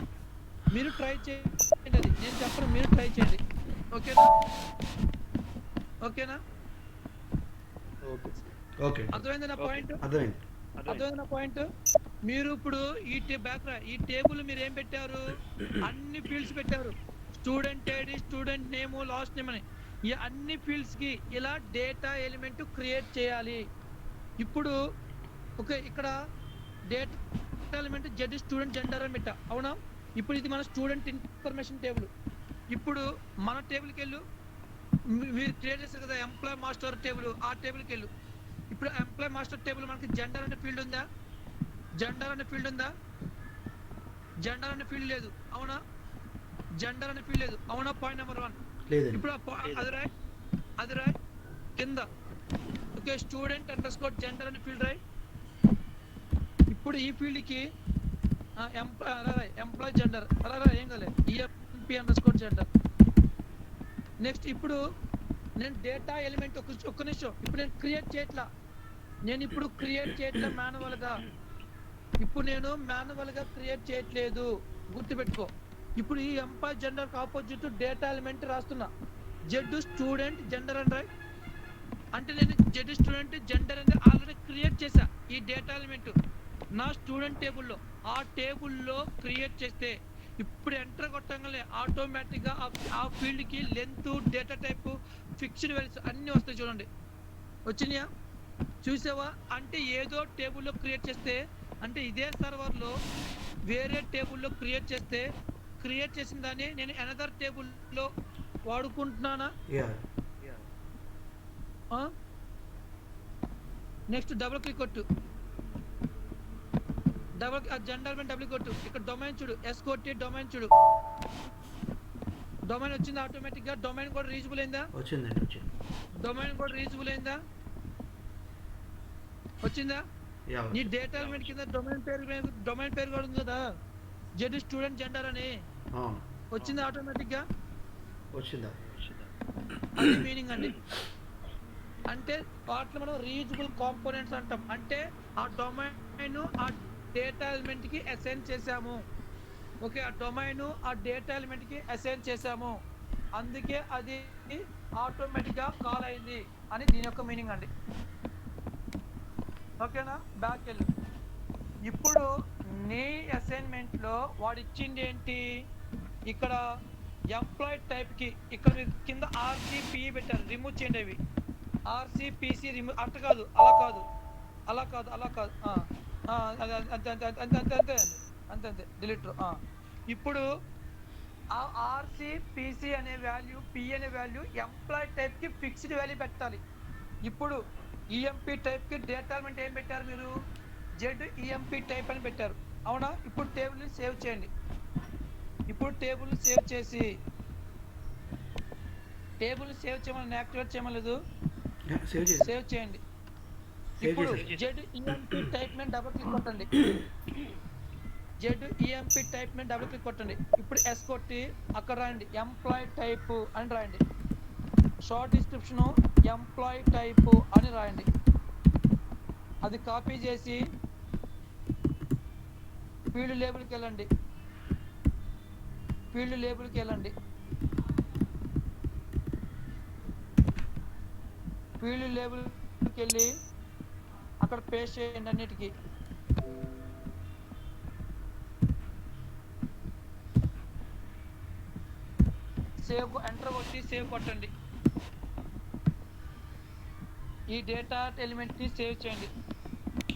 మీరు ట్రై చేయండి, అది నేను చెప్పను, మీరు ట్రై చేయండి. ఓకేనా? ఓకేనా? ఓకే. అర్థమైంది నా పాయింట్? అర్థమైంది. అర్థమైంది నా పాయింట్? మీరు ఇప్పుడు ఈ టేబుల్ మీరు ఏం పెట్టారు? అన్ని ఫీల్డ్స్ పెట్టారు. Student ID, student name, last name అని. ఈ అన్ని ఫీల్డ్స్ కి ఇలా డేటా ఎలిమెంట్ క్రియేట్ చేయాలి. ఇప్పుడు ఓకే, ఇక్కడ data element Z student gender అని పెట్టా, అవునా? ఇప్పుడు ఇది మన స్టూడెంట్ ఇన్ఫర్మేషన్ టేబుల్. ఇప్పుడు మన టేబుల్కి వెళ్ళు, మీరు క్రియేట్ చేస్తారు కదా ఎంప్లాయ్ మాస్టర్ టేబుల్, ఆ టేబుల్కి వెళ్ళు. ఇప్పుడు ఎంప్లాయ్ మాస్టర్ టేబుల్ మనకి జెండర్ అనే ఫీల్డ్ ఉందా? జెండర్ అనే ఫీల్డ్ లేదు, అవునా? జెండర్ అనే ఫీల్డ్ లేదు, అవునా? Point number 1. ఇప్పుడు అది రాయ్ కింద. ఓకే, స్టూడెంట్ అండర్స్కోర్ జెండర్ అనే ఫీల్డ్ రాయ్. ఇప్పుడు ఈ ఫీల్డ్ కి ఎంప్లాయ్ జెండర్ అలా ఏం కాలేదు, ఈఎంపీ అండర్స్కోర్ జెండర్. నెక్స్ట్ ఇప్పుడు నేను డేటా ఎలిమెంట్ ఒక్క నిమిషం, ఇప్పుడు నేను క్రియేట్ చేయట్లా మాన్యువల్ గా. ఇప్పుడు నేను మాన్యువల్ గా క్రియేట్ చేయట్లేదు, గుర్తుపెట్టుకో. ఇప్పుడు ఈ employee gender opposite data element రాస్తున్నా, జెడ్ స్టూడెంట్ జెండర్ అని రాయ్. అంటే నేను జెడ్ స్టూడెంట్ జెండర్ అని ఆల్రెడీ క్రియేట్ చేశా ఈ డేటా ఎలిమెంట్ నా స్టూడెంట్ టేబుల్లో. ఆ టేబుల్లో క్రియేట్ చేస్తే ఇప్పుడు ఎంటర్ కొట్టగానే ఆటోమేటిక్ గా ఆ ఫీల్డ్ కి length, data type, fixed values అన్ని వస్తాయి. చూడండి, వచ్చినాయా? చూసావా? అంటే ఏదో టేబుల్లో క్రియేట్ చేస్తే, అంటే ఇదే సర్వర్ లో వేరే టేబుల్లో క్రియేట్ చేసిన దాన్ని నేను అనదర్ టేబుల్లో వాడుకుంటున్నానా? నెక్స్ట్ డబుల్ క్లిక్ కొట్టు, జెండర్ మీద డబుల్ కొట్టు. ఇక్కడ డొమైన్ చూడు, ఎస్ కొట్టి డొమైన్ చూడు. డొమైన్ వచ్చింది ఆటోమేటిక్ గా. డొమైన్ కూడా రీచబుల్ అయిందా? డొమైన్ కూడా రీచబుల్ అయిందా? వచ్చిందా? నీ డేటా ఎలిమెంట్ కింద డొమైన్ పేరు కూడా ఉంది కదా, జెడ్ స్టూడెంట్ జెండర్ అని. వచ్చిందా ఆటోమేటిక్ గా? అది మీనింగ్ అండి. అంటే వాటిలో మనం రీయూజబుల్ కాంపోనెంట్స్ అంటాం. అంటే ఆ డొమైన్ ఆ డేటా ఎలిమెంట్ కి అసైన్ చేసాము. ఓకే, ఆ డొమైన్ ఆ డేటా ఎలిమెంట్ కి అసైన్ చేసాము, అందుకే అది ఆటోమేటిక్ గా కాల్ అయింది అని దీని యొక్క మీనింగ్ అండి. ఓకేనా? బ్యాక్ వెళ్ళు. ఇప్పుడు నీ అసైన్మెంట్ లో వాడు ఇచ్చింది ఏంటి? ఇక్కడ ఎంప్లాయ్ టైప్ కి ఇక్కడ మీరు కింద ఆర్సిపిఈ పెట్టారు, రిమూవ్ చేయండి అవి. ఆర్సిపిసి రిమూవ్, అట్ట కాదు, అలా కాదు అంతే డిలీటర్. ఇప్పుడు ఆ ఆర్సిపిసి అనే వాల్యూ, పి అనే వాల్యూ ఎంప్లాయ్ టైప్ కి ఫిక్స్డ్ వాల్యూ పెట్టాలి. ఇప్పుడు ఈఎంపీ టైప్ కి డేటా ఎలిమెంట్ ఏం పెట్టారు మీరు? జెడ్ ఈఎంపీ టైప్ అని పెట్టారు, అవునా? ఇప్పుడు టేబుల్ సేవ్ చేయండి. ఇప్పుడు టేబుల్ సేవ్ చేసి, టేబుల్ సేవ్ చేయమని యాక్టివేట్ చేయమలేదు, సేవ్ చేయండి. ఇప్పుడు జెడ్ ఈఎంపీ టైప్ మీద డబుల్ క్లిక్ కొట్టండి. ఇప్పుడు ఎస్ కొట్టి అక్కడ రాయండి ఎంప్లాయ్ టైప్ అని రాయండి. షార్ట్ డిస్క్రిప్షన్ ఎంప్లాయ్ టైప్ అని రాయండి. అది కాపీ చేసి ఫీల్డ్ లేబుల్కి వెళ్ళండి. ఫీల్డ్ లేబుల్కి వెళ్ళి అక్కడ పేస్ట్ చేయండి అన్నిటికీ. సేవ్ ఎంటర్ కొట్టి సేవ్ కొట్టండి. ఈ డేటా ఎలిమెంట్ ని సేవ్ చేయండి.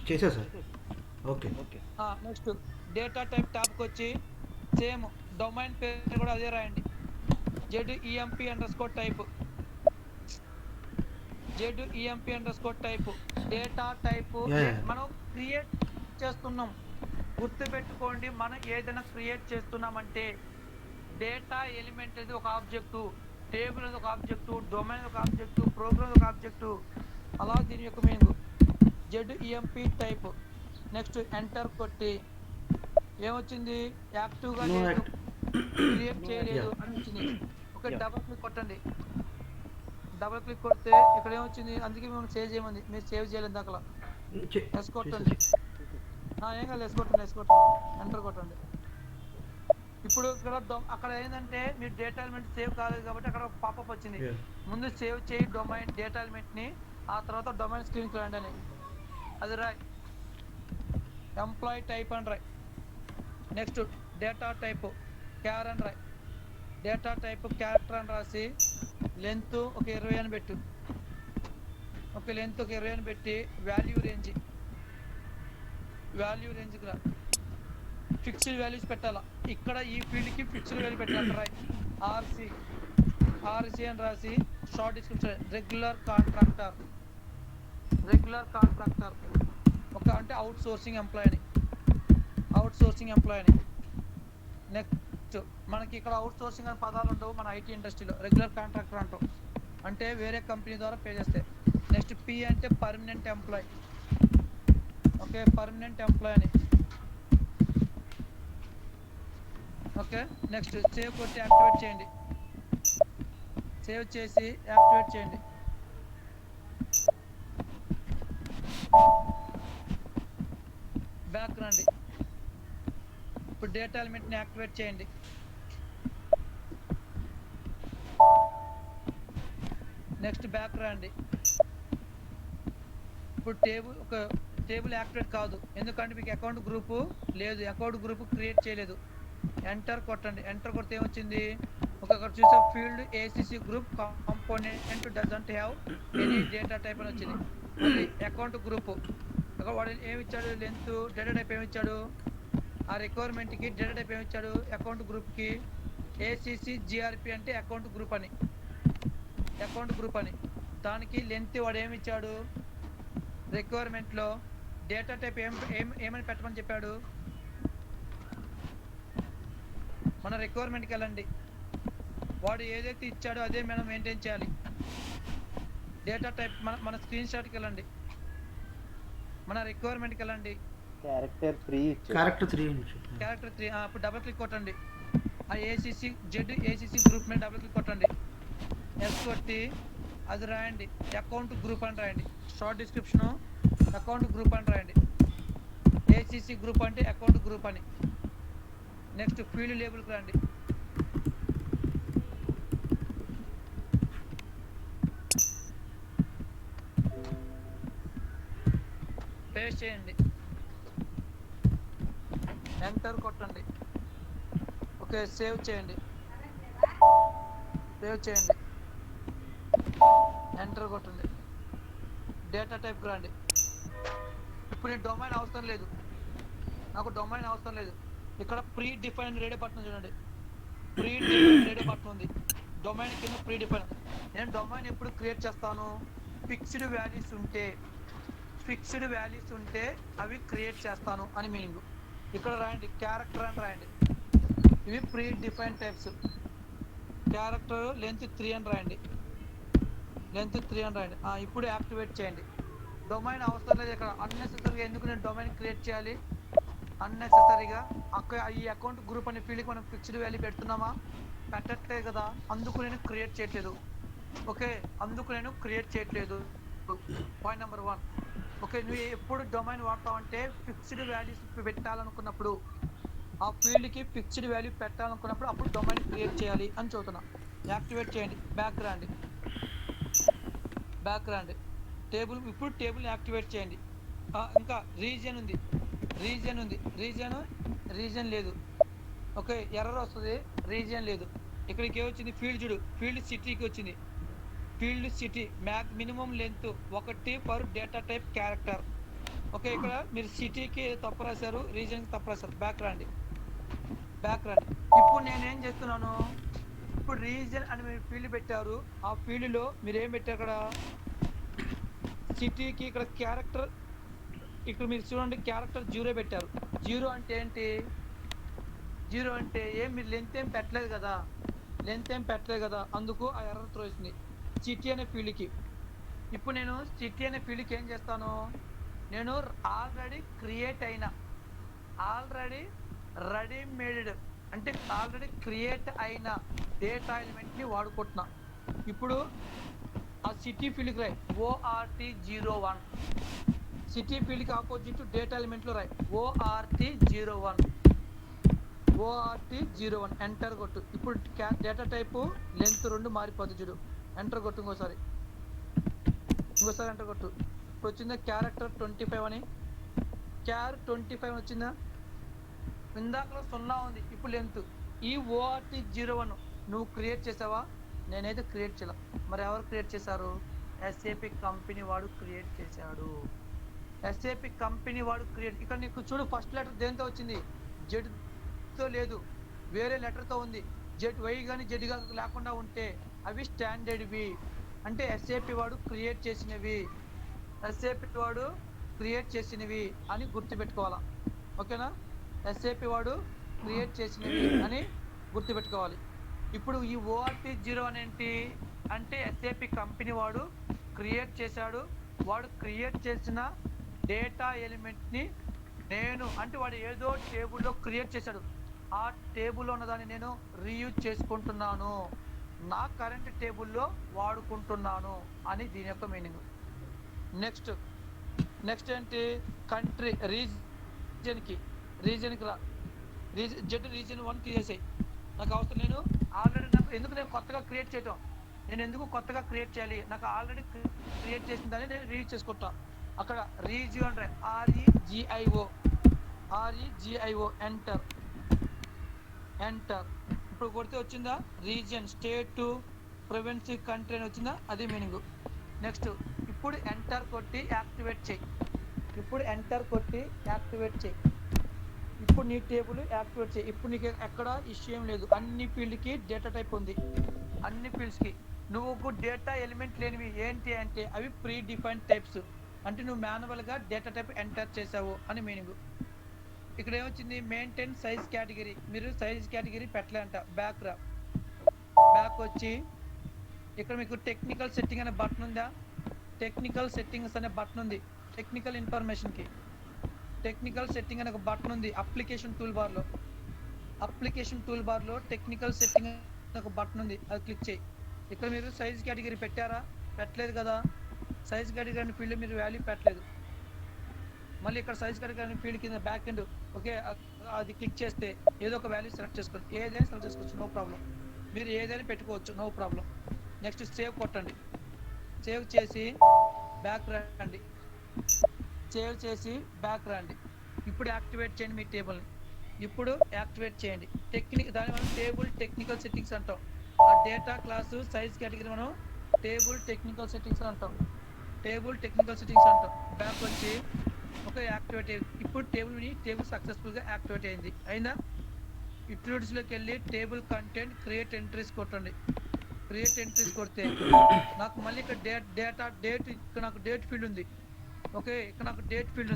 చేసా sir. Okay. Next data type టాబ్కి వచ్చి సేమ్ డొమైన్ పేరు కూడా అదే రాయండి, Z EMP underscore type. Data type మనం క్రియేట్ చేస్తున్నాం. గుర్తుపెట్టుకోండి, మనం ఏదైనా క్రియేట్ చేస్తున్నామంటే డేటా ఎలిమెంట్ అనేది ఒక ఆబ్జెక్టు, టేబుల్ అనేది ఒక ఆబ్జెక్టు, డొమైన్ ఒక ఆబ్జెక్టు, ప్రోగ్రామ్ ఒక ఆబ్జెక్టు. అలా దీని యొక్క meaning ZEMP type. Next enter కొట్టి ఏమొచ్చింది, యాక్టివ్గా No లేదు, act. క్రియేట్ చేయలేదు Yeah. అని వచ్చింది. ఒక Yeah. డబుల్ క్లిక్ కొట్టండి. డబుల్ క్లిక్ కొడితే ఇక్కడ ఏమొచ్చింది, అందుకే మేము సేవ్ చేయమంది, మీరు సేవ్ చేయలేదు దాకా. ఎస్ కొట్టండి. ఏం కాదు, ఎస్ కొట్టండి, ఎస్ కొట్టండి, ఎంటర్ కొట్టండి. ఇప్పుడు ఇక్కడ అక్కడ ఏంటంటే మీరు డేటా ఎలిమెంట్ సేవ్ కాలేదు కాబట్టి అక్కడ పాపప్ వచ్చింది. Yeah. ముందు సేవ్ చేయి డొమైన్ డేటా ఎలిమెంట్ని, ఆ తర్వాత డొమైన్ స్క్రీన్కి రండి అని. అది రాయ్, ఎంప్లాయీ టైప్ అని రాయ్. నెక్స్ట్ డేటా టైప్ క్యార్ అని రాయ్. డేటా టైప్ క్యారెక్టర్ అని రాసి లెంత్ ఒక 20 అని పెట్టు. ఒక లెంత్ ఒక 20 అని పెట్టి వాల్యూ రేంజ్కి రా. ఫిక్స్డ్ వాల్యూస్ పెట్టాలా. ఇక్కడ ఈ ఫీల్డ్కి ఫిక్స్డ్ వాల్యూ పెట్టాలి. రాయ్ ఆర్సి అని రాసి షార్ట్ డిస్క్రిప్షన్ రెగ్యులర్ కాంట్రాక్టర్ ఒక అంటే అవుట్ సోర్సింగ్ ఎంప్లాయీ అని. నెక్స్ట్ మనకి ఇక్కడ అవుట్ సోర్సింగ్ అనే పదాలు ఉండవు మన ఐటీ ఇండస్ట్రీలో. రెగ్యులర్ కాంట్రాక్టర్ అంటాం, అంటే వేరే కంపెనీ ద్వారా పే చేస్తే. నెక్స్ట్ పి అంటే permanent employee. Okay, permanent employee అని. ఓకే, నెక్స్ట్ సేవ్ కొట్టి యాక్టివేట్ చేయండి. సేవ్ చేసి యాక్టివేట్ చేయండి. బ్యాక్ రండి. ఇప్పుడు డేటా ఎలిమెంట్ని యాక్టివేట్ చేయండి. నెక్స్ట్ బ్యాక్ రండి. ఇప్పుడు టేబుల్ యాక్టివేట్ కాదు, ఎందుకంటే మీకు అకౌంట్ గ్రూపు లేదు, అకౌంట్ గ్రూప్ క్రియేట్ చేయలేదు. ఎంటర్ కొట్టండి. ఎంటర్ కొడితే ఏమొచ్చింది, అక్కడ చూసే field ACC group component doesn't have any data type అని వచ్చింది. మళ్ళీ అకౌంట్ గ్రూప్ అక్కడ వాడు ఏమి ఇచ్చాడు, లెంత్ డేటా టైప్ ఏమి ఇచ్చాడు, ఆ రిక్వైర్మెంట్కి డేటా టైప్ ఏమి ఇచ్చాడు, అకౌంట్ గ్రూప్కి ఏసీసీ జిఆర్పి అంటే అకౌంట్ గ్రూప్ అని. దానికి లెంత్ వాడు ఏమి ఇచ్చాడు, రిక్వైర్మెంట్లో డేటా టైప్ ఏమని పెట్టమని చెప్పాడు. మన రిక్వైర్మెంట్కి వెళ్ళండి, వాడు ఏదైతే ఇచ్చాడో అదే మనం మెయింటైన్ చేయాలి. డేటా టైప్ మన స్క్రీన్ షాట్కి వెళ్ళండి, మన రిక్వైర్మెంట్కి వెళ్ళండి. క్యారెక్టర్ 3. అప్పుడు డబుల్ క్లిక్ కొట్టండి. ఆ ఏసీసీ గ్రూప్ మీద డబుల్ క్లిక్ కొట్టండి. ఎస్ కొట్టి అది రాయండి, అకౌంట్ గ్రూప్ అని రాయండి. షార్ట్ డిస్క్రిప్షను అకౌంట్ గ్రూప్ అని రాయండి. ఏసీసీ గ్రూప్ అంటే అకౌంట్ గ్రూప్ అని. నెక్స్ట్ ఫీల్డ్ లేబుల్కి రండి. పేస్ట్ చేయండి, ఎంటర్ కొట్టండి. ఓకే, సేవ్ చేయండి. ఎంటర్ కొట్టండి. డేటా టైప్కి రండి. ఇప్పుడు నేను డొమైన్ అవసరం లేదు, నాకు డొమైన్ అవసరం లేదు. ఇక్కడ ప్రీ డిఫైన్ రేడియో బటన్ చూడండి, ప్రీ డిఫైన్ రేడియో బటన్ ఉంది. డొమైన్ కింద ప్రీ డిఫైన్. నేను డొమైన్ ఎప్పుడు క్రియేట్ చేస్తాను, ఫిక్స్డ్ వాల్యూస్ ఉంటే అవి క్రియేట్ చేస్తాను అని మీనింగ్. ఇక్కడ రాయండి క్యారెక్టర్ అని రాయండి. ఇవి pre define types. Character length 3 అని రాయండి. ఇప్పుడు యాక్టివేట్ చేయండి. డొమైన్ అవసరం లేదు ఇక్కడ. అన్నెసెసరీగా ఎందుకు నేను డొమైన్ క్రియేట్ చేయాలి, అన్నెసెసరీగా ఈ అకౌంట్ గ్రూప్ అనే ఫీల్డ్కి మనం ఫిక్స్డ్ వాల్యూ పెడుతున్నామా, పెట్టట్లేదు కదా, అందుకు నేను క్రియేట్ చేయట్లేదు. Point number 1. ఓకే, నువ్వు ఎప్పుడు డొమైన్ వాడతావంటే ఫిక్స్డ్ వాల్యూస్ పెట్టాలనుకున్నప్పుడు, ఆ ఫీల్డ్కి ఫిక్స్డ్ వాల్యూ పెట్టాలనుకున్నప్పుడు అప్పుడు డొమైన్ క్రియేట్ చేయాలి అని చెబుతున్నా. యాక్టివేట్ చేయండి. బ్యాక్ రండి. ఇప్పుడు టేబుల్ యాక్టివేట్ చేయండి. ఇంకా రీజియన్ లేదు. ఓకే, ఎర్రర్ వస్తుంది, రీజియన్ లేదు. ఇక్కడికి ఏమొచ్చింది, ఫీల్డ్ చూడు, ఫీల్డ్ సిటీకి వచ్చింది. Field city minimum length 1 per data type character. Okay, ఇక్కడ మీరు సిటీకి తప్పు రాశారు, రీజియన్కి తప్పు రాశారు. బ్యాక్ రండి. ఇప్పుడు నేనేం చేస్తున్నాను, ఇప్పుడు రీజియన్ అని మీరు ఫీల్డ్ పెట్టారు. ఆ ఫీల్డ్లో మీరు ఏం పెట్టారు, అక్కడ సిటీకి ఇక్కడ క్యారెక్టర్, ఇక్కడ మీరు చూడండి క్యారెక్టర్ 0 పెట్టారు. 0 అంటే ఏంటి, జీరో అంటే ఏం మీరు లెంత్ ఏం పెట్టలేదు కదా, అందుకు ఆ ఎర్రర్ త్రో ఇస్తుంది సిటీ అనే ఫీల్డ్కి. ఇప్పుడు నేను సిటీ అనే ఫీల్డ్కి ఏం చేస్తాను, నేను ఆల్రెడీ రెడీమేడ్ అంటే ఆల్రెడీ క్రియేట్ అయిన డేటా ఎలిమెంట్ని వాడుకుంటున్నా. ఇప్పుడు ఆ సిటీ ఫీల్డ్కి రాయి ORT01, సిటీ ఫీల్డ్కి ఆపోజిట్ డేటా ఎలిమెంట్లో రాయి ORT01 ఎంటర్ కొట్టు. ఇప్పుడు డేటా టైపు లెంత్ 2 మారిపోతుంది చూడు. ఎంటర్ కొట్టు, ఇంకోసారి ఎంటర్ కొట్టు. ఇప్పుడు వచ్చిందా క్యారెక్టర్ 25 అని, క్యార్ 25 వచ్చిందా, ఇందాకలో 0 ఉంది, ఇప్పుడు లెంత్. ఈ ORT01 నువ్వు క్రియేట్ చేసావా? నేనైతే క్రియేట్ చేయాల. మరి ఎవరు క్రియేట్ చేశారు? SAP కంపెనీ వాడు క్రియేట్ చేశాడు. SAP కంపెనీ వాడు క్రియేట్. ఇక్కడ నీకు చూడు, ఫస్ట్ లెటర్ దేంతో వచ్చింది? జెడ్తో లేదు, వేరే లెటర్తో ఉంది. జెడ్ వై కానీ జెడ్ లేకుండా ఉంటే అవి స్టాండర్డ్వి, అంటే SAP వాడు క్రియేట్ చేసినవి అని గుర్తుపెట్టుకోవాలా. ఓకేనా? SAP వాడు క్రియేట్ చేసినవి అని గుర్తుపెట్టుకోవాలి. ఇప్పుడు ఈ ORT01 ఏంటి అంటే SAP కంపెనీ వాడు క్రియేట్ చేశాడు. వాడు క్రియేట్ చేసిన డేటా ఎలిమెంట్ని నేను అంటే వాడు ఏదో టేబుల్లో క్రియేట్ చేశాడు, ఆ టేబుల్లో ఉన్నదాన్ని నేను రీయూజ్ చేసుకుంటున్నాను, నా కరెంట్ టేబుల్లో వాడుకుంటున్నాను అని దీని యొక్క మీనింగ్. నెక్స్ట్ ఏంటి? కంట్రీ రీజన్కి రా. జెడ్ రీజన్ 1 చేసాయి. నాకు అవసరం, నేను ఆల్రెడీ నేను కొత్తగా క్రియేట్ చేయటం, నేను ఎందుకు కొత్తగా క్రియేట్ చేయాలి? నాకు ఆల్రెడీ క్రియేట్ చేసిన దాన్ని నేను రీడ్ చేసుకుంటా. అక్కడ రీజియన్ REGIO ఎంటర్. ఇప్పుడు కొడితే వచ్చిందా? రీజియన్, స్టేట్, ప్రొవిన్స్, కంట్రీ అని వచ్చిందా? అది మీనింగ్. నెక్స్ట్ ఇప్పుడు ఎంటర్ కొట్టి యాక్టివేట్ చేయి. ఇప్పుడు నీ టేబుల్ యాక్టివేట్ చేయి. ఇప్పుడు నీకు ఎక్కడ ఇష్యూ ఏం లేదు, అన్ని ఫీల్డ్కి డేటా టైప్ ఉంది. అన్ని ఫీల్డ్స్కి నువ్వు డేటా ఎలిమెంట్ లేనివి ఏంటి అంటే అవి ప్రీ డిఫైన్డ్ టైప్స్, అంటే నువ్వు మాన్యువల్గా డేటా టైప్ ఎంటర్ చేసావు అని మీనింగ్. ఇక్కడ ఏమొచ్చింది? Maintain size category. మీరు సైజ్ కేటగిరీ పెట్టలేంట. బ్యాక్ వచ్చి ఇక్కడ మీకు టెక్నికల్ సెట్టింగ్ అనే బటన్ ఉందా? టెక్నికల్ సెట్టింగ్స్ అనే బటన్ ఉంది. టెక్నికల్ ఇన్ఫర్మేషన్కి టెక్నికల్ సెట్టింగ్ అనే ఒక బటన్ ఉంది. అప్లికేషన్ టూల్ బార్లో టెక్నికల్ సెట్టింగ్ అనే ఒక బటన్ ఉంది, అది క్లిక్ చేయి. ఇక్కడ మీరు సైజ్ కేటగిరీ పెట్టారా? పెట్టలేదు కదా. సైజ్ కేటగిరీ అనే ఫీల్డ్ మీరు వాల్యూ పెట్టలేదు. మళ్ళీ ఇక్కడ సైజ్ కేటగిరీ అనే ఫీల్డ్ కింద బ్యాక్ ఎండ్ ఓకే, అది క్లిక్ చేస్తే ఏదో ఒక వాల్యూ సెలెక్ట్ చేసుకోండి. ఏదైనా సెలెక్ట్ చేసుకోవచ్చు, నో ప్రాబ్లం. మీరు ఏదైనా పెట్టుకోవచ్చు, నో ప్రాబ్లం. నెక్స్ట్ సేవ్ కొట్టండి. సేవ్ చేసి బ్యాక్ రండి. ఇప్పుడు యాక్టివేట్ చేయండి మీ టేబుల్ని. దాన్ని మనం టేబుల్ టెక్నికల్ సెట్టింగ్స్ అంటాం. ఆ డేటా క్లాసు సైజ్ కేటగిరీ మనం టేబుల్ టెక్నికల్ సెట్టింగ్స్ అంటాం. బ్యాక్ వచ్చి ఓకే యాక్టివేట్ అయ్యింది. ఇప్పుడు టేబుల్ సక్సెస్ఫుల్గా యాక్టివేట్ అయింది. అయినా యూటిలిటీస్లోకి వెళ్ళి టేబుల్ కంటెంట్ క్రియేట్ ఎంట్రీస్ కొట్టండి. కొడితే నాకు మళ్ళీ ఇక్కడ డేట్ ఇక్కడ నాకు డేట్ ఫీల్డ్ ఉంది. ఓకే, ఇక్కడ నాకు డేట్ ఫీల్డ్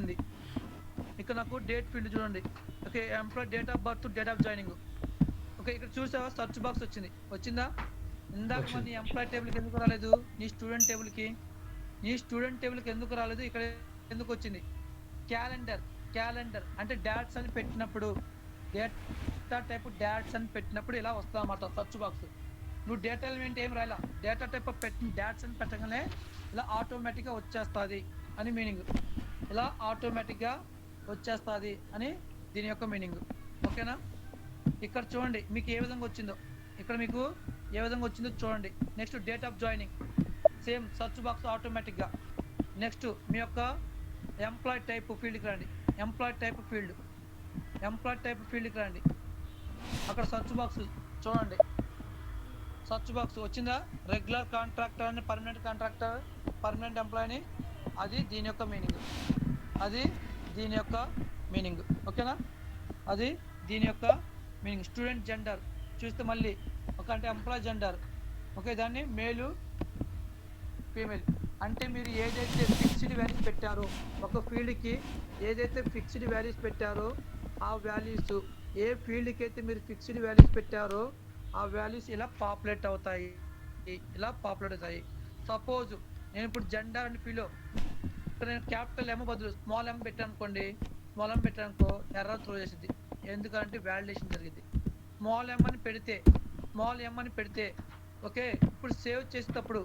చూడండి. Okay, employee date of birth, date of joining. Okay, ఇక్కడ చూసావా సర్చ్ బాక్స్ వచ్చిందా? ఇందాక మన ఎంప్లాయ్ టేబుల్కి ఎందుకు రాలేదు? నీ స్టూడెంట్ టేబుల్కి ఎందుకు రాలేదు? ఇక్కడ ఎందుకు వచ్చింది? క్యాలెండర్ అంటే డాట్స్ అని పెట్టినప్పుడు, డేటా టైప్ డాట్స్ అని పెట్టినప్పుడు ఇలా వస్తుంది అన్నమాట సర్చ్ బాక్స్. నువ్వు డేటా ఎలిమెంట్ ఏం రాయాలా, డేటా టైప్ పెట్టిన డాట్స్ అని పెట్టగానే ఇలా ఆటోమేటిక్గా వచ్చేస్తుంది అని మీనింగ్. దీని యొక్క మీనింగ్. ఓకేనా? ఇక్కడ చూడండి మీకు ఏ విధంగా వచ్చిందో, చూడండి. Next date of joining same search box ఆటోమేటిక్గా. నెక్స్ట్ మీ యొక్క ఎంప్లాయ్ టైప్ ఫీల్డ్కి రండి. అక్కడ సర్చ్ బాక్స్ చూడండి. వచ్చిందా? రెగ్యులర్ కాంట్రాక్టర్ అని, పర్మనెంట్ ఎంప్లాయీని, అది దీని యొక్క మీనింగ్. ఓకేనా? అది దీని యొక్క మీనింగ్. స్టూడెంట్ జెండర్ చూస్తే మళ్ళీ అంటే ఎంప్లాయ్ జెండర్. ఓకే, దాన్ని మేలు ఫీమేల్. అంటే మీరు ఏదైతే ఫిక్స్డ్ వాల్యూస్ పెట్టారో, ఒక ఫీల్డ్కి ఏదైతే ఫిక్స్డ్ వాల్యూస్ పెట్టారో ఆ వాల్యూస్ ఏ ఫీల్డ్కి అయితే మీరు ఫిక్స్డ్ వాల్యూస్ పెట్టారో ఆ వాల్యూస్ ఇలా పాపులేట్ అవుతాయి. సపోజ్ నేను ఇప్పుడు జెండర్ అని ఫీల్డ్ నేను క్యాపిటల్ ఎమ్ బదులు స్మాల్ ఎమ్ పెట్టానుకోండి, స్మాల్ ఎమ్ పెట్టానుకో ఎర్రర్ త్రో చేసింది. ఎందుకంటే వ్యాలిడేషన్ జరిగింది. స్మాల్ ఎమ్ అని పెడితే ఓకే, ఇప్పుడు సేవ్ చేసేటప్పుడు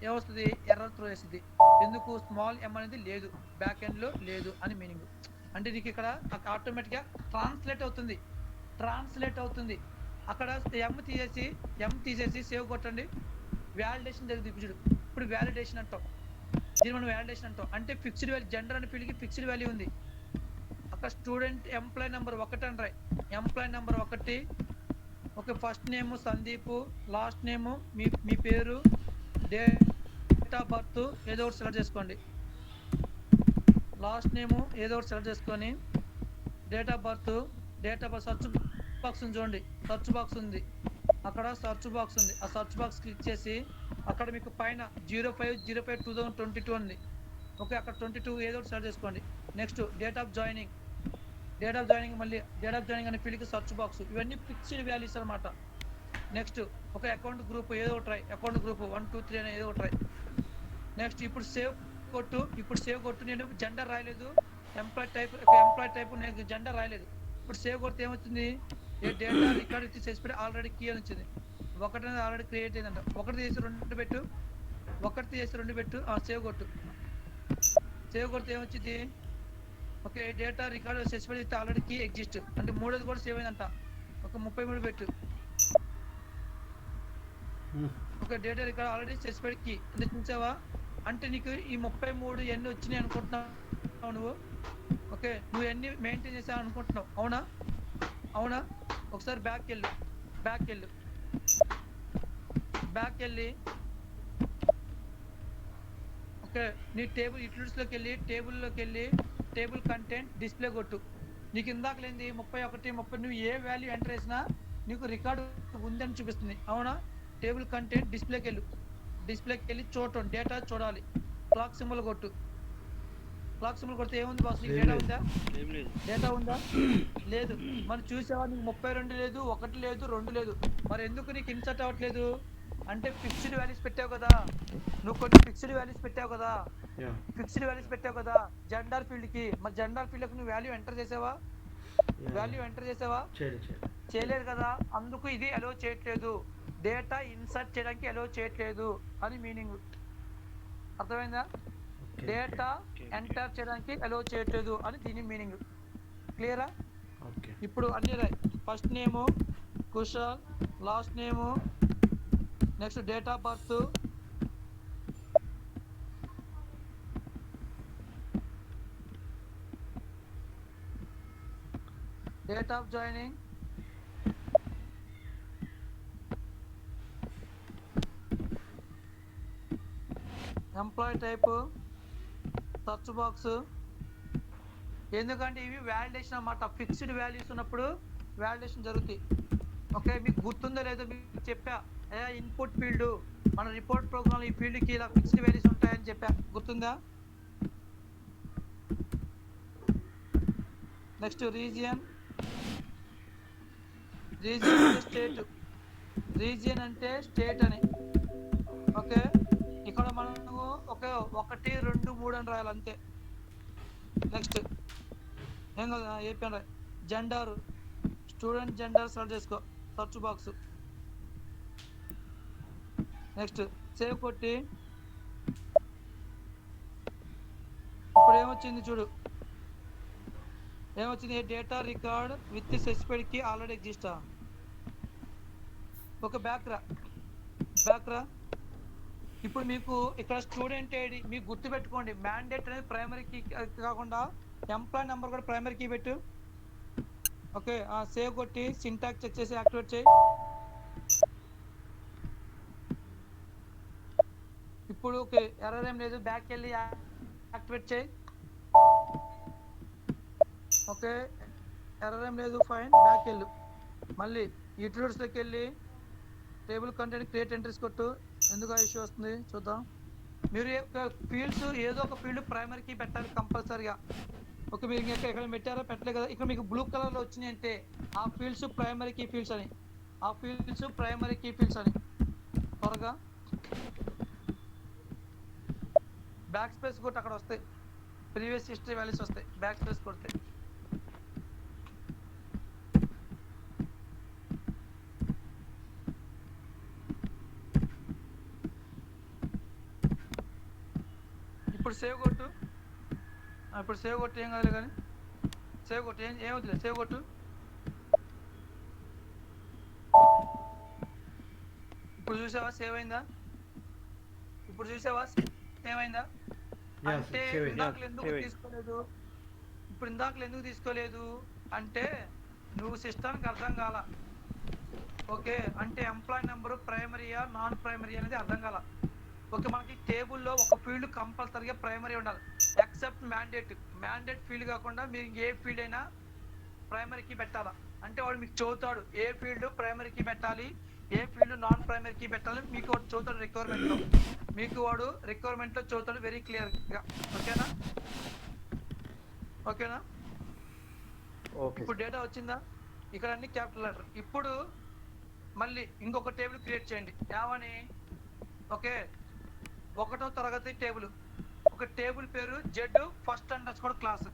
ఏమొస్తుంది? ఎర్రర్ త్రో చేసింది. ఎందుకు? స్మాల్ ఎమ్ అనేది లేదు, బ్యాక్ ఎండ్లో లేదు అని మీనింగ్. అంటే నీకు ఇక్కడ ఆటోమేటిక్గా ట్రాన్స్లేట్ అవుతుంది. అక్కడ ఎమ్ తీసేసి సేవ్ కొట్టండి, వ్యాలిడేషన్ జరుగుతుంది. ఇప్పుడు వ్యాలిడేషన్ అంటాం, దీన్ని మనం వ్యాలిడేషన్ అంటాం. అంటే ఫిక్స్డ్ వాల్యూ, జెండర్ అనే ఫీల్డ్కి ఫిక్స్డ్ వాల్యూ ఉంది. అక్కడ స్టూడెంట్ ఎంప్లాయ్ నెంబర్ 1 అని రాయి. Employee number 1, okay, first name Sandeep, last name మీ పేరు, డేట్ ఆఫ్ బర్త్ ఏదో ఒకటి సెలెక్ట్ చేసుకోండి. లాస్ట్ నేమ్ ఏదో ఒకటి సెలెక్ట్ చేసుకొని date of birth search box ఉంది చూడండి, సర్చ్ బాక్స్ ఉంది, అక్కడ సర్చ్ బాక్స్ ఉంది. ఆ సర్చ్ బాక్స్ క్లిక్ చేసి అక్కడ మీకు పైన 05/05/2022 ఉంది. ఓకే, అక్కడ 22 ఏదో ఒకటి సెలెక్ట్ చేసుకోండి. నెక్స్ట్ డేట్ ఆఫ్ జాయినింగ్ మళ్ళీ డేట్ ఆఫ్ జాయినింగ్ అనే ఫీల్డ్కి సర్చ్ బాక్స్. ఇవన్నీ ఫిక్స్డ్ వాల్యూస్ అనమాట. నెక్స్ట్ ఒక అకౌంట్ గ్రూప్ ఏదో ఒకటి రాయి, అకౌంట్ గ్రూప్ 1 2 3 అని ఏదో ఒకటి రాయి. నెక్స్ట్ ఇప్పుడు సేవ్ కొట్టు. నేను జెండర్ రాయలేదు, ఎంప్లాయ్ టైప్ నేను జెండర్ రాయలేదు. ఇప్పుడు సేవ్ కొడితే ఏమవుతుంది? డేటా రికార్డ్ చేసి ఆల్రెడీ కీ అని వచ్చింది. 1 అనేది ఆల్రెడీ క్రియేట్ అయిందంట. 1 తీసి 2 పెట్టు, సేవ్ కొడితే ఏమొచ్చింది? ఓకే, డేటా రికార్డ్ సెస్పెడ్ అయితే ఆల్రెడీ కీ ఎగ్జిస్ట్ అంటే 3ది కూడా సేవ్ అయిందంట. ఒక 33 పెట్టు. ఓకే, డేటా రికార్డ్ ఆల్రెడీ సెస్పెడ్ కీ అంటే చూసావా? అంటే నీకు ఈ 33 ఎన్ని వచ్చినాయి అనుకుంటున్నావు నువ్వు? ఓకే, నువ్వు ఎన్ని మెయింటైన్ చేసావు అనుకుంటున్నావు? అవునా? ఒకసారి బ్యాక్ వెళ్ళి ఓకే, నీ టేబుల్ యూటిలిటీస్లోకి వెళ్ళి టేబుల్ కంటెంట్ డిస్ప్లే కొట్టు. నీకు ఇందాక లేని 31 30 నువ్వు ఏ వాల్యూ ఎంటర్ చేసినా నీకు రికార్డు ఉందని చూపిస్తుంది. అవునా? టేబుల్ కంటెంట్ డిస్ప్లేకి వెళ్ళి చూడటం, డేటా చూడాలి. క్లాక్ సింబల్ కొట్టు. కొడితే ఏముంది బాస్? నీకు డేటా ఉందా? లేదు. మరి చూసావా? నీకు 32 లేదు, 1 లేదు, 2 లేదు. మరి ఎందుకు నీకు ఇన్సర్ట్ అవ్వట్లేదు? అంటే ఫిక్స్డ్ వాల్యూస్ పెట్టావు కదా నువ్వు, కొన్ని ఫిక్స్డ్ వాల్యూస్ పెట్టావు కదా జెండర్ ఫీల్డ్కి. మరి జెండర్ ఫీల్డ్కి నువ్వు వాల్యూ ఎంటర్ చేసావా? చేయలేదు కదా, అందుకు ఇది అలో చేయట్లేదు. డేటా ఇన్సర్ట్ చేయడానికి అలో చేయట్లేదు అని మీనింగ్. అర్థమైందా? డేటా ఎంటర్ చేయడానికి అలో చేయట్లేదు అని దీని మీనింగ్. క్లియరా? ఇప్పుడు అన్ని రాయి. First name Kushal, last name, next date of birth, date of joining, employee type, search box. ఎందుకంటే ఇవి వ్యాలిడేషన్ అన్నమాట. ఫిక్స్డ్ వాల్యూస్ ఉన్నప్పుడు వ్యాలిడేషన్ జరుగుతాయి. ఓకే, మీకు గుర్తుందో లేదో మీకు చెప్పా, ఇన్పుట్ ఫీల్డ్ మన రిపోర్ట్ ప్రోగ్రామ్ ఈ ఫీల్డ్కి ఇలా ఫిక్స్డ్ వాల్యూస్ ఉంటాయని చెప్పా, గుర్తుందా? నెక్స్ట్ రీజియన్ అంటే స్టేట్ అని. ఓకే, ఇక్కడ మనము ఒక 1 2 3 అని రాయాలి అంతే. నెక్స్ట్ ఏం కదా ఏపీ అని రాయి. జెండర్, స్టూడెంట్ జెండర్ సెలెక్ట్ చేసుకో, సర్చ్ బాక్స్. నెక్స్ట్ సేవ్ కొట్టి ఇప్పుడు ఏమొచ్చింది చూడు, data record with specified key already ఎగ్జిస్టా. ఒక బ్యాక్ రా. ఇప్పుడు మీకు ఇక్కడ స్టూడెంట్ ఐడి మీకు గుర్తుపెట్టుకోండి, మ్యాండేట్ అనేది ప్రైమరీ కీ కాకుండా ఎంప్లాయ్ నెంబర్ కూడా ప్రైమరీ కీ పెట్టు. ఓకే, సేవ్ కొట్టి సింటాక్స్ చెక్ చేసి యాక్టివేట్ చేయి. ఇప్పుడు ఓకే, ఎర్రర్ ఏం లేదు, బ్యాక్ వెళ్ళి యాక్టివేట్ చేయి. ఓకే, ఎర్రర్ ఏం లేదు, ఫైన్. బ్యాక్ వెళ్ళు, మళ్ళీ యూటిలిటీస్లోకి వెళ్ళి టేబుల్ కంటెంట్ క్రియేట్ ఎంట్రీస్ కొట్టు. ఎందుకు ఆ ఇష్యూ వస్తుంది చూద్దాం. మీరు ఫీల్డ్స్ ఏదో ఒక ఫీల్డ్ ప్రైమరీ కీ పెట్టాలి కంపల్సరీగా. ఓకే, మీరు ఇంకా ఎక్కడ పెట్టారా? పెట్టలేదు కదా. ఇక్కడ మీకు బ్లూ కలర్లో వచ్చినాయి అంటే ఆ ఫీల్డ్స్ ప్రైమరీ కీ ఫీల్డ్స్ అని, ఆ ఫీల్డ్స్ ప్రైమరీ కీ ఫీల్డ్స్ అని. త్వరగా బ్యాక్ స్పేస్ కొట్టి అక్కడ వస్తాయి, ప్రీవియస్ హిస్టరీ వాల్యూస్ వస్తాయి. బ్యాక్ స్పేస్ కొడితే ఇప్పుడు సేవ్ కొట్టు. ఇప్పుడు సేవ్ కొట్టు, ఏం కాదు కానీ సేవ్ కొట్టు, ఏమవుతుంది, సేవ్ కొట్టు. ఇప్పుడు చూసావా సేవ్ అయిందా? ఇప్పుడు చూసావా సేవ్ అయిందా? అంటే ఇందాకలు ఎందుకు తీసుకోలేదు? ఇప్పుడు ఇందాకలు ఎందుకు తీసుకోలేదు అంటే నువ్వు సిస్టానికి అర్థం కాల. ఓకే, అంటే ఎంప్లాయీ నెంబరు ప్రైమరీయా నాన్ ప్రైమరీ అనేది అర్థం కాల. ఓకే, మనకి టేబుల్లో ఒక ఫీల్డ్ కంపల్సరీగా ప్రైమరీ ఉండాలి, ఎక్సెప్ట్ మ్యాండేట్ ఫీల్డ్ కాకుండా మీరు ఏ ఫీల్డ్ అయినా ప్రైమరీకి పెట్టాలా. అంటే వాడు మీకు చదువుతాడు ఏ ఫీల్డ్ ప్రైమరీకి పెట్టాలి, ఏ ఫీల్డ్ నాన్ ప్రైమరీకి పెట్టాలి, మీకు వాడు చదువుతాడు రిక్వైర్మెంట్లో. మీకు వాడు రిక్వైర్మెంట్లో చదువుతాడు వెరీ క్లియర్గా. ఓకేనా? ఓకేనా? ఓకే. ఇప్పుడు డేటా వచ్చిందా? ఇక్కడ అన్ని క్యాపిటల్ లెటర్. ఇప్పుడు మళ్ళీ ఇంకొక టేబుల్ క్రియేట్ చేయండి. ఏమని? ఓకే, 1వ తరగతి టేబుల్. ఒక టేబుల్ పేరు జెడ్ ఫస్ట్ అండర్స్కోర్ క్లాస్.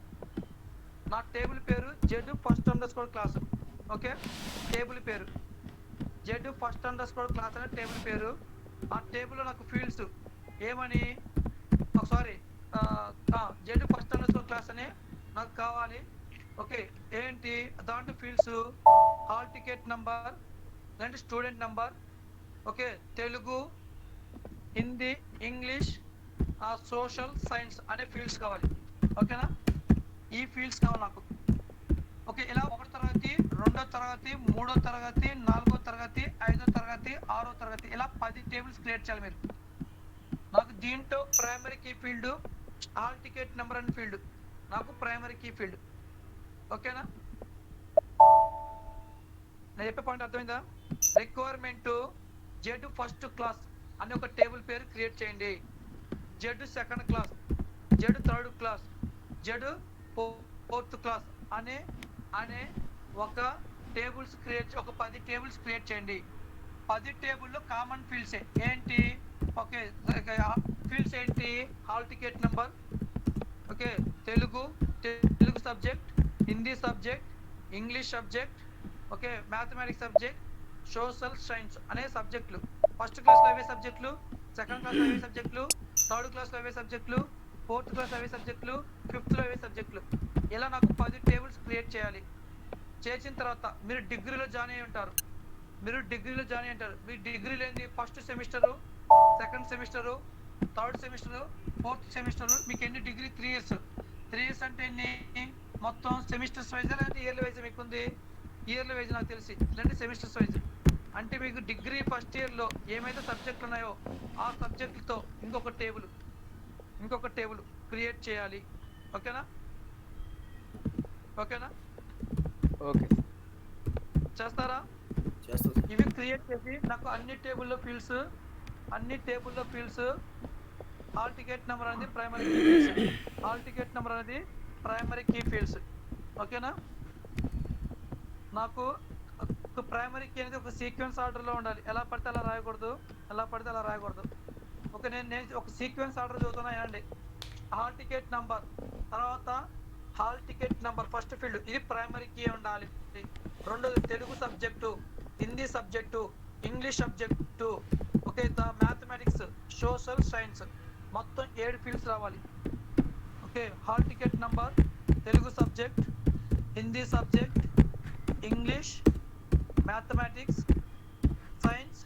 నా టేబుల్ పేరు Z first underscore class. Okay, table పేరు జెడ్ ఫస్ట్ అండర్స్కోర్ క్లాస్ అనే టేబుల్ పేరు. ఆ టేబుల్లో నాకు ఫీల్డ్స్ ఏమని, sorry, Z first underscore class అని నాకు కావాలి. ఓకే, ఏంటి దాంట్లో ఫీల్డ్స్? హాల్ టికెట్ నంబర్, అంటే student number, okay, Telugu, Hindi, English, social, science అనే ఫీల్డ్స్ కావాలి. ఓకేనా? ఈ ఫీల్డ్స్ కావాలి నాకు. ఓకే, ఇలా 1వ తరగతి, 2వ తరగతి, 3వ తరగతి, 4వ తరగతి, 5వ తరగతి, 6వ తరగతి, ఇలా 10 టేబుల్స్ క్రియేట్ చేయాలి మీరు. నాకు దీంట్లో primary key field hall ticket number అనే ఫీల్డ్ నాకు ప్రైమరీ కీ ఫీల్డ్. ఓకేనా? నేను చెప్పే పాయింట్ అర్థమైందా? రిక్వైర్మెంట్ జెడ్ ఫస్ట్ క్లాస్ అని ఒక టేబుల్ పేరు క్రియేట్ చేయండి. Z second class, Z third class, Z fourth class అనే ఒక టేబుల్స్ క్రియేట్, ఒక 10 టేబుల్స్ క్రియేట్ చేయండి. 10 టేబుల్లో కామన్ ఫీల్డ్స్ ఏంటి? ఓకే, ఫీల్డ్స్ ఏంటి? Hall ticket number, okay, Telugu subject, Hindi subject, English subject, okay, mathematics subject, social science అనే సబ్జెక్టులు. ఫస్ట్ క్లాస్లో అవే సబ్జెక్టులు, సెకండ్ క్లాస్లో అవే సబ్జెక్టులు, థర్డ్ క్లాస్లో అవే సబ్జెక్టులు, ఫోర్త్ క్లాస్లో అవే సబ్జెక్టులు, ఫిఫ్త్లో అవే సబ్జెక్టులు. ఇలా నాకు 10 టేబుల్స్ క్రియేట్ చేయాలి. చేసిన తర్వాత మీరు డిగ్రీలో జాయిన్ అయి ఉంటారు. మీ డిగ్రీలో ఏంటి? First semester, second semester, third semester, fourth semester. మీకు ఎన్ని డిగ్రీ? 3 ఇయర్స్. 3 ఇయర్స్ అంటే ఎన్ని? మొత్తం సెమిస్టర్స్ వైజ్ లేదంటే ఇయర్లీ వైజ్? మీకు ఉంది ఇయర్లీ వైజ్ నాకు తెలిసి, లేదంటే సెమిస్టర్స్ వైజ్. అంటే మీకు డిగ్రీ ఫస్ట్ ఇయర్లో ఏమైతే సబ్జెక్టులు ఉన్నాయో ఆ సబ్జెక్టులతో ఇంకొక టేబుల్ క్రియేట్ చేయాలి. ఓకేనా? ఓకేనా? ఓకే. చేస్తారా? చేస్తా. ఇవి క్రియేట్ చేసి నాకు అన్ని టేబుల్లో ఫీల్డ్స్ హాల్ టికెట్ నెంబర్ అనేది primary key fields, hall ticket number అనేది ప్రైమరీ కీ ఫీల్డ్స్. ఓకేనా? నాకు ప్రైమరీ కీ అనేది ఒక సీక్వెన్స్ ఆర్డర్లో ఉండాలి. ఎలా పడితే అలా రాయకూడదు. ఓకే, నేను ఒక సీక్వెన్స్ ఆర్డర్ చదువుతున్నా అండి. హాల్ టికెట్ నంబర్, తర్వాత hall ticket number first field, ఇది ప్రైమరీ కీ ఉండాలి. రెండోది Telugu subject, Hindi subject, English subject, okay, mathematics, social science, మొత్తం 7 ఫీల్డ్స్ రావాలి. Okay, hall ticket number, Telugu subject, Hindi subject, English, mathematics, science,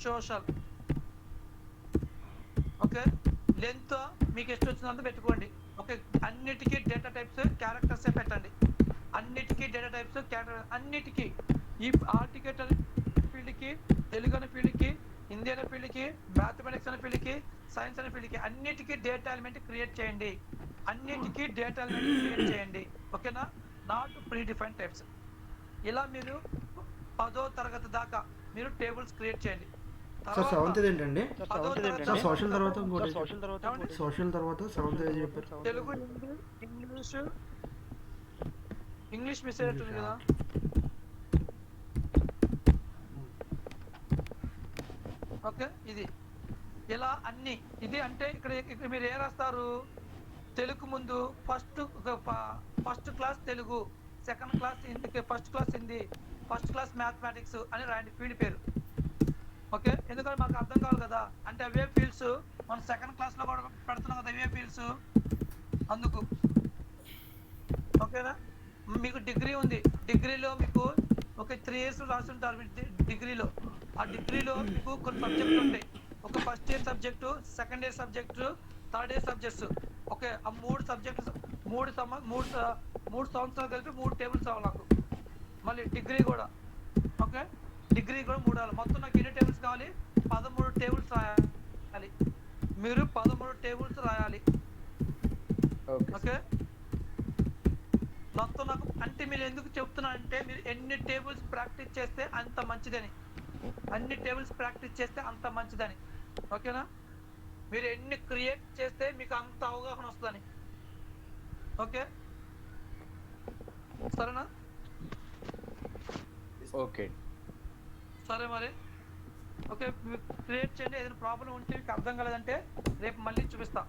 social. Okay, length మీకు ಎಷ್ಟು వచ్చిందంత పెట్టుకోండి. Okay, అన్నిటికీ డేటా టైప్స్ క్యారెక్టర్స్ పెట్టండి. అన్నిటికీ ఈ హాల్ టికెట్ అనే ఫీల్డ్కి, తెలుగు అనే ఫీల్డ్కి, హిందీ అనే ఫీల్డ్కి, మ్యాథమెటిక్స్ అనే ఫీల్డ్కి, సైన్స్ అనే ఫీల్డ్కి అన్నిటికీ డేటా ఎలిమెంట్ క్రియేట్ చేయండి. ఓకేనా? Not predefined types. ఇలా మీరు 10వ తరగతి దాకా మీరు టేబుల్స్ క్రియేట్ చేయండి. సార్ సెవెంత్ ఏంటండి? సార్ సోషల్ తర్వాత ఇంకోటి, సోషల్ తర్వాత సెవెంత్ చెప్పారు. Telugu, Hindi, English, English miss అయ్యేట్టుంది కదా. ఓకే, ఇది ఇలా అన్ని ఇది అంటే ఇక్కడ మీరు ఏ రాస్తారు, తెలుగు ముందు first class Telugu, second class first class Hindi, first class mathematics అని రాయండి ఫీల్డ్ పేరు. ఓకే, ఎందుకంటే మాకు అర్థం కావాలి కదా, అంటే అవే ఫీల్డ్స్ మనం సెకండ్ క్లాస్లో కూడా పెడుతున్నాం కదా అవే ఫీల్డ్స్, అందుకు. ఓకేనా, మీకు డిగ్రీ ఉంది, డిగ్రీలో మీకు ఒక 3 years రాసి ఉంటారు డిగ్రీలో. ఆ డిగ్రీలో మీకు కొన్ని సబ్జెక్టులు ఉంటాయి, ఒక first year subject, second year subject, third year subjects. Okay, ఆ 3 సబ్జెక్ట్స్ 3 సంవత్సరాలు కలిపి 3 టేబుల్స్ అవ్వాలి నాకు. మళ్ళీ డిగ్రీ కూడా, ఓకే, డిగ్రీ కూడా 3 అవ్వాలి. మొత్తం నాకు ఎన్ని టేబుల్స్ కావాలి, 13 టేబుల్స్ రాయాలి. మీరు 13 టేబుల్స్ రాయాలి. ఓకే, మొత్తం నాకు అంటే మీరు ఎందుకు చెప్తున్నా అంటే, మీరు ఎన్ని టేబుల్స్ ప్రాక్టీస్ చేస్తే అంత మంచిదని, అన్ని టేబుల్స్ ప్రాక్టీస్ చేస్తే అంత మంచిదని. ఓకేనా, మీరు ఎన్ని క్రియేట్ చేస్తే మీకు అంత అవగాహన వస్తుందని. ఓకే, సరేనా? ఓకే, సరే మరి. ఓకే, క్రియేట్ చేయండి. ఏదైనా ప్రాబ్లం ఉంటే మీకు అర్థం కాలేదంటే రేపు మళ్ళీ చూపిస్తా.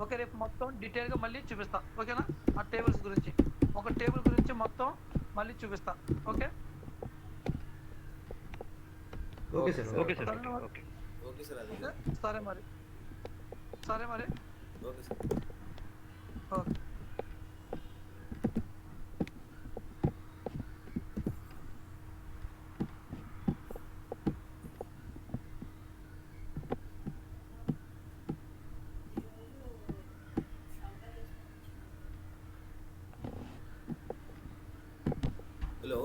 ఓకే, రేపు మొత్తం డీటెయిల్గా మళ్ళీ చూపిస్తా. ఓకేనా, ఆ టేబుల్స్ గురించి, ఒక టేబుల్ గురించి మొత్తం మళ్ళీ చూపిస్తా. Okay, okay sir. Okay sir. సరేనా మరి? ఓకే సార్, అది ఓకే, సరే మరి. సరే మరి. Okay sir. Okay. Hello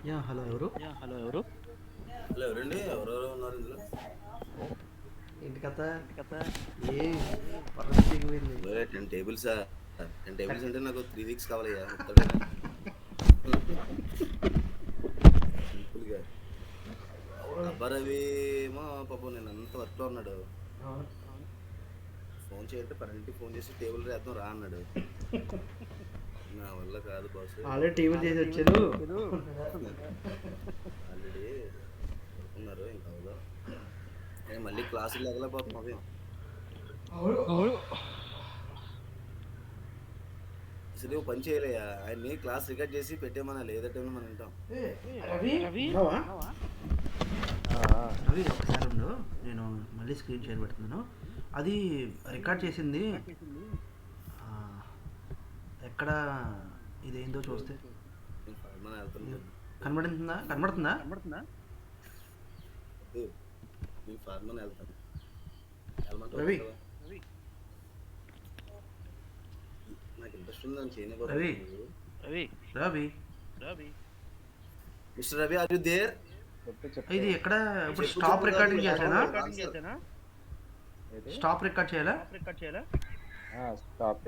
yeah hello, ఎవరు? ఎవరు? హలో, ఎవరండి? ఎవరెవరు ఉన్నారు ఇందులో? ఏంటి కథ? ఏ పరిస్థితికి పోయింది? 10 tables 10 tables అంటే నాకు 3 weeks కావాలయ్యా. సింపుల్గా అబ్బారవి ఏమో పాపం నేను అంత వర్క్లో ఉన్నాడు. ఫోన్ చేయంటే 12కి ఫోన్ చేసి టేబుల్ వేద్దాం రా అన్నాడు. నా వల్ల కాదు బాస్, ఆల్రెడీ టీవీ చేసి వచ్చారు. ఆల్రెడీ ఉన్నారు, ఇంకా అవదా. నేను మళ్ళీ క్లాసులు లేకపోతున్నాం. అవి అసలు నువ్వు పని చేయలేయా, ఆయన్ని క్లాస్ రికార్డ్ చేసి పెట్టేమన్నా లేదా టైంలో మనం వింటాం. రవి ఒకసారి ఉండు, నేను మళ్ళీ స్క్రీన్ షేర్ పెడుతున్నాను. అది రికార్డ్ చేసింది ఎక్కడ, ఇదేందో చూస్తే నేను ఫార్మన్ వెళ్తాను. కనబడుతుందా? నేను ఫార్మన్ వెళ్తాను. రవి. నాకు ఇంట్రెస్ట్ ఉందని రవి. చేయని. Mister Ravi, are you there? ఇది ఎక్కడ ఇప్పుడు స్టాప్ రికార్డింగ్ చేసానా? స్టాప్ రికార్డ్ చేయాలా? స్టాప్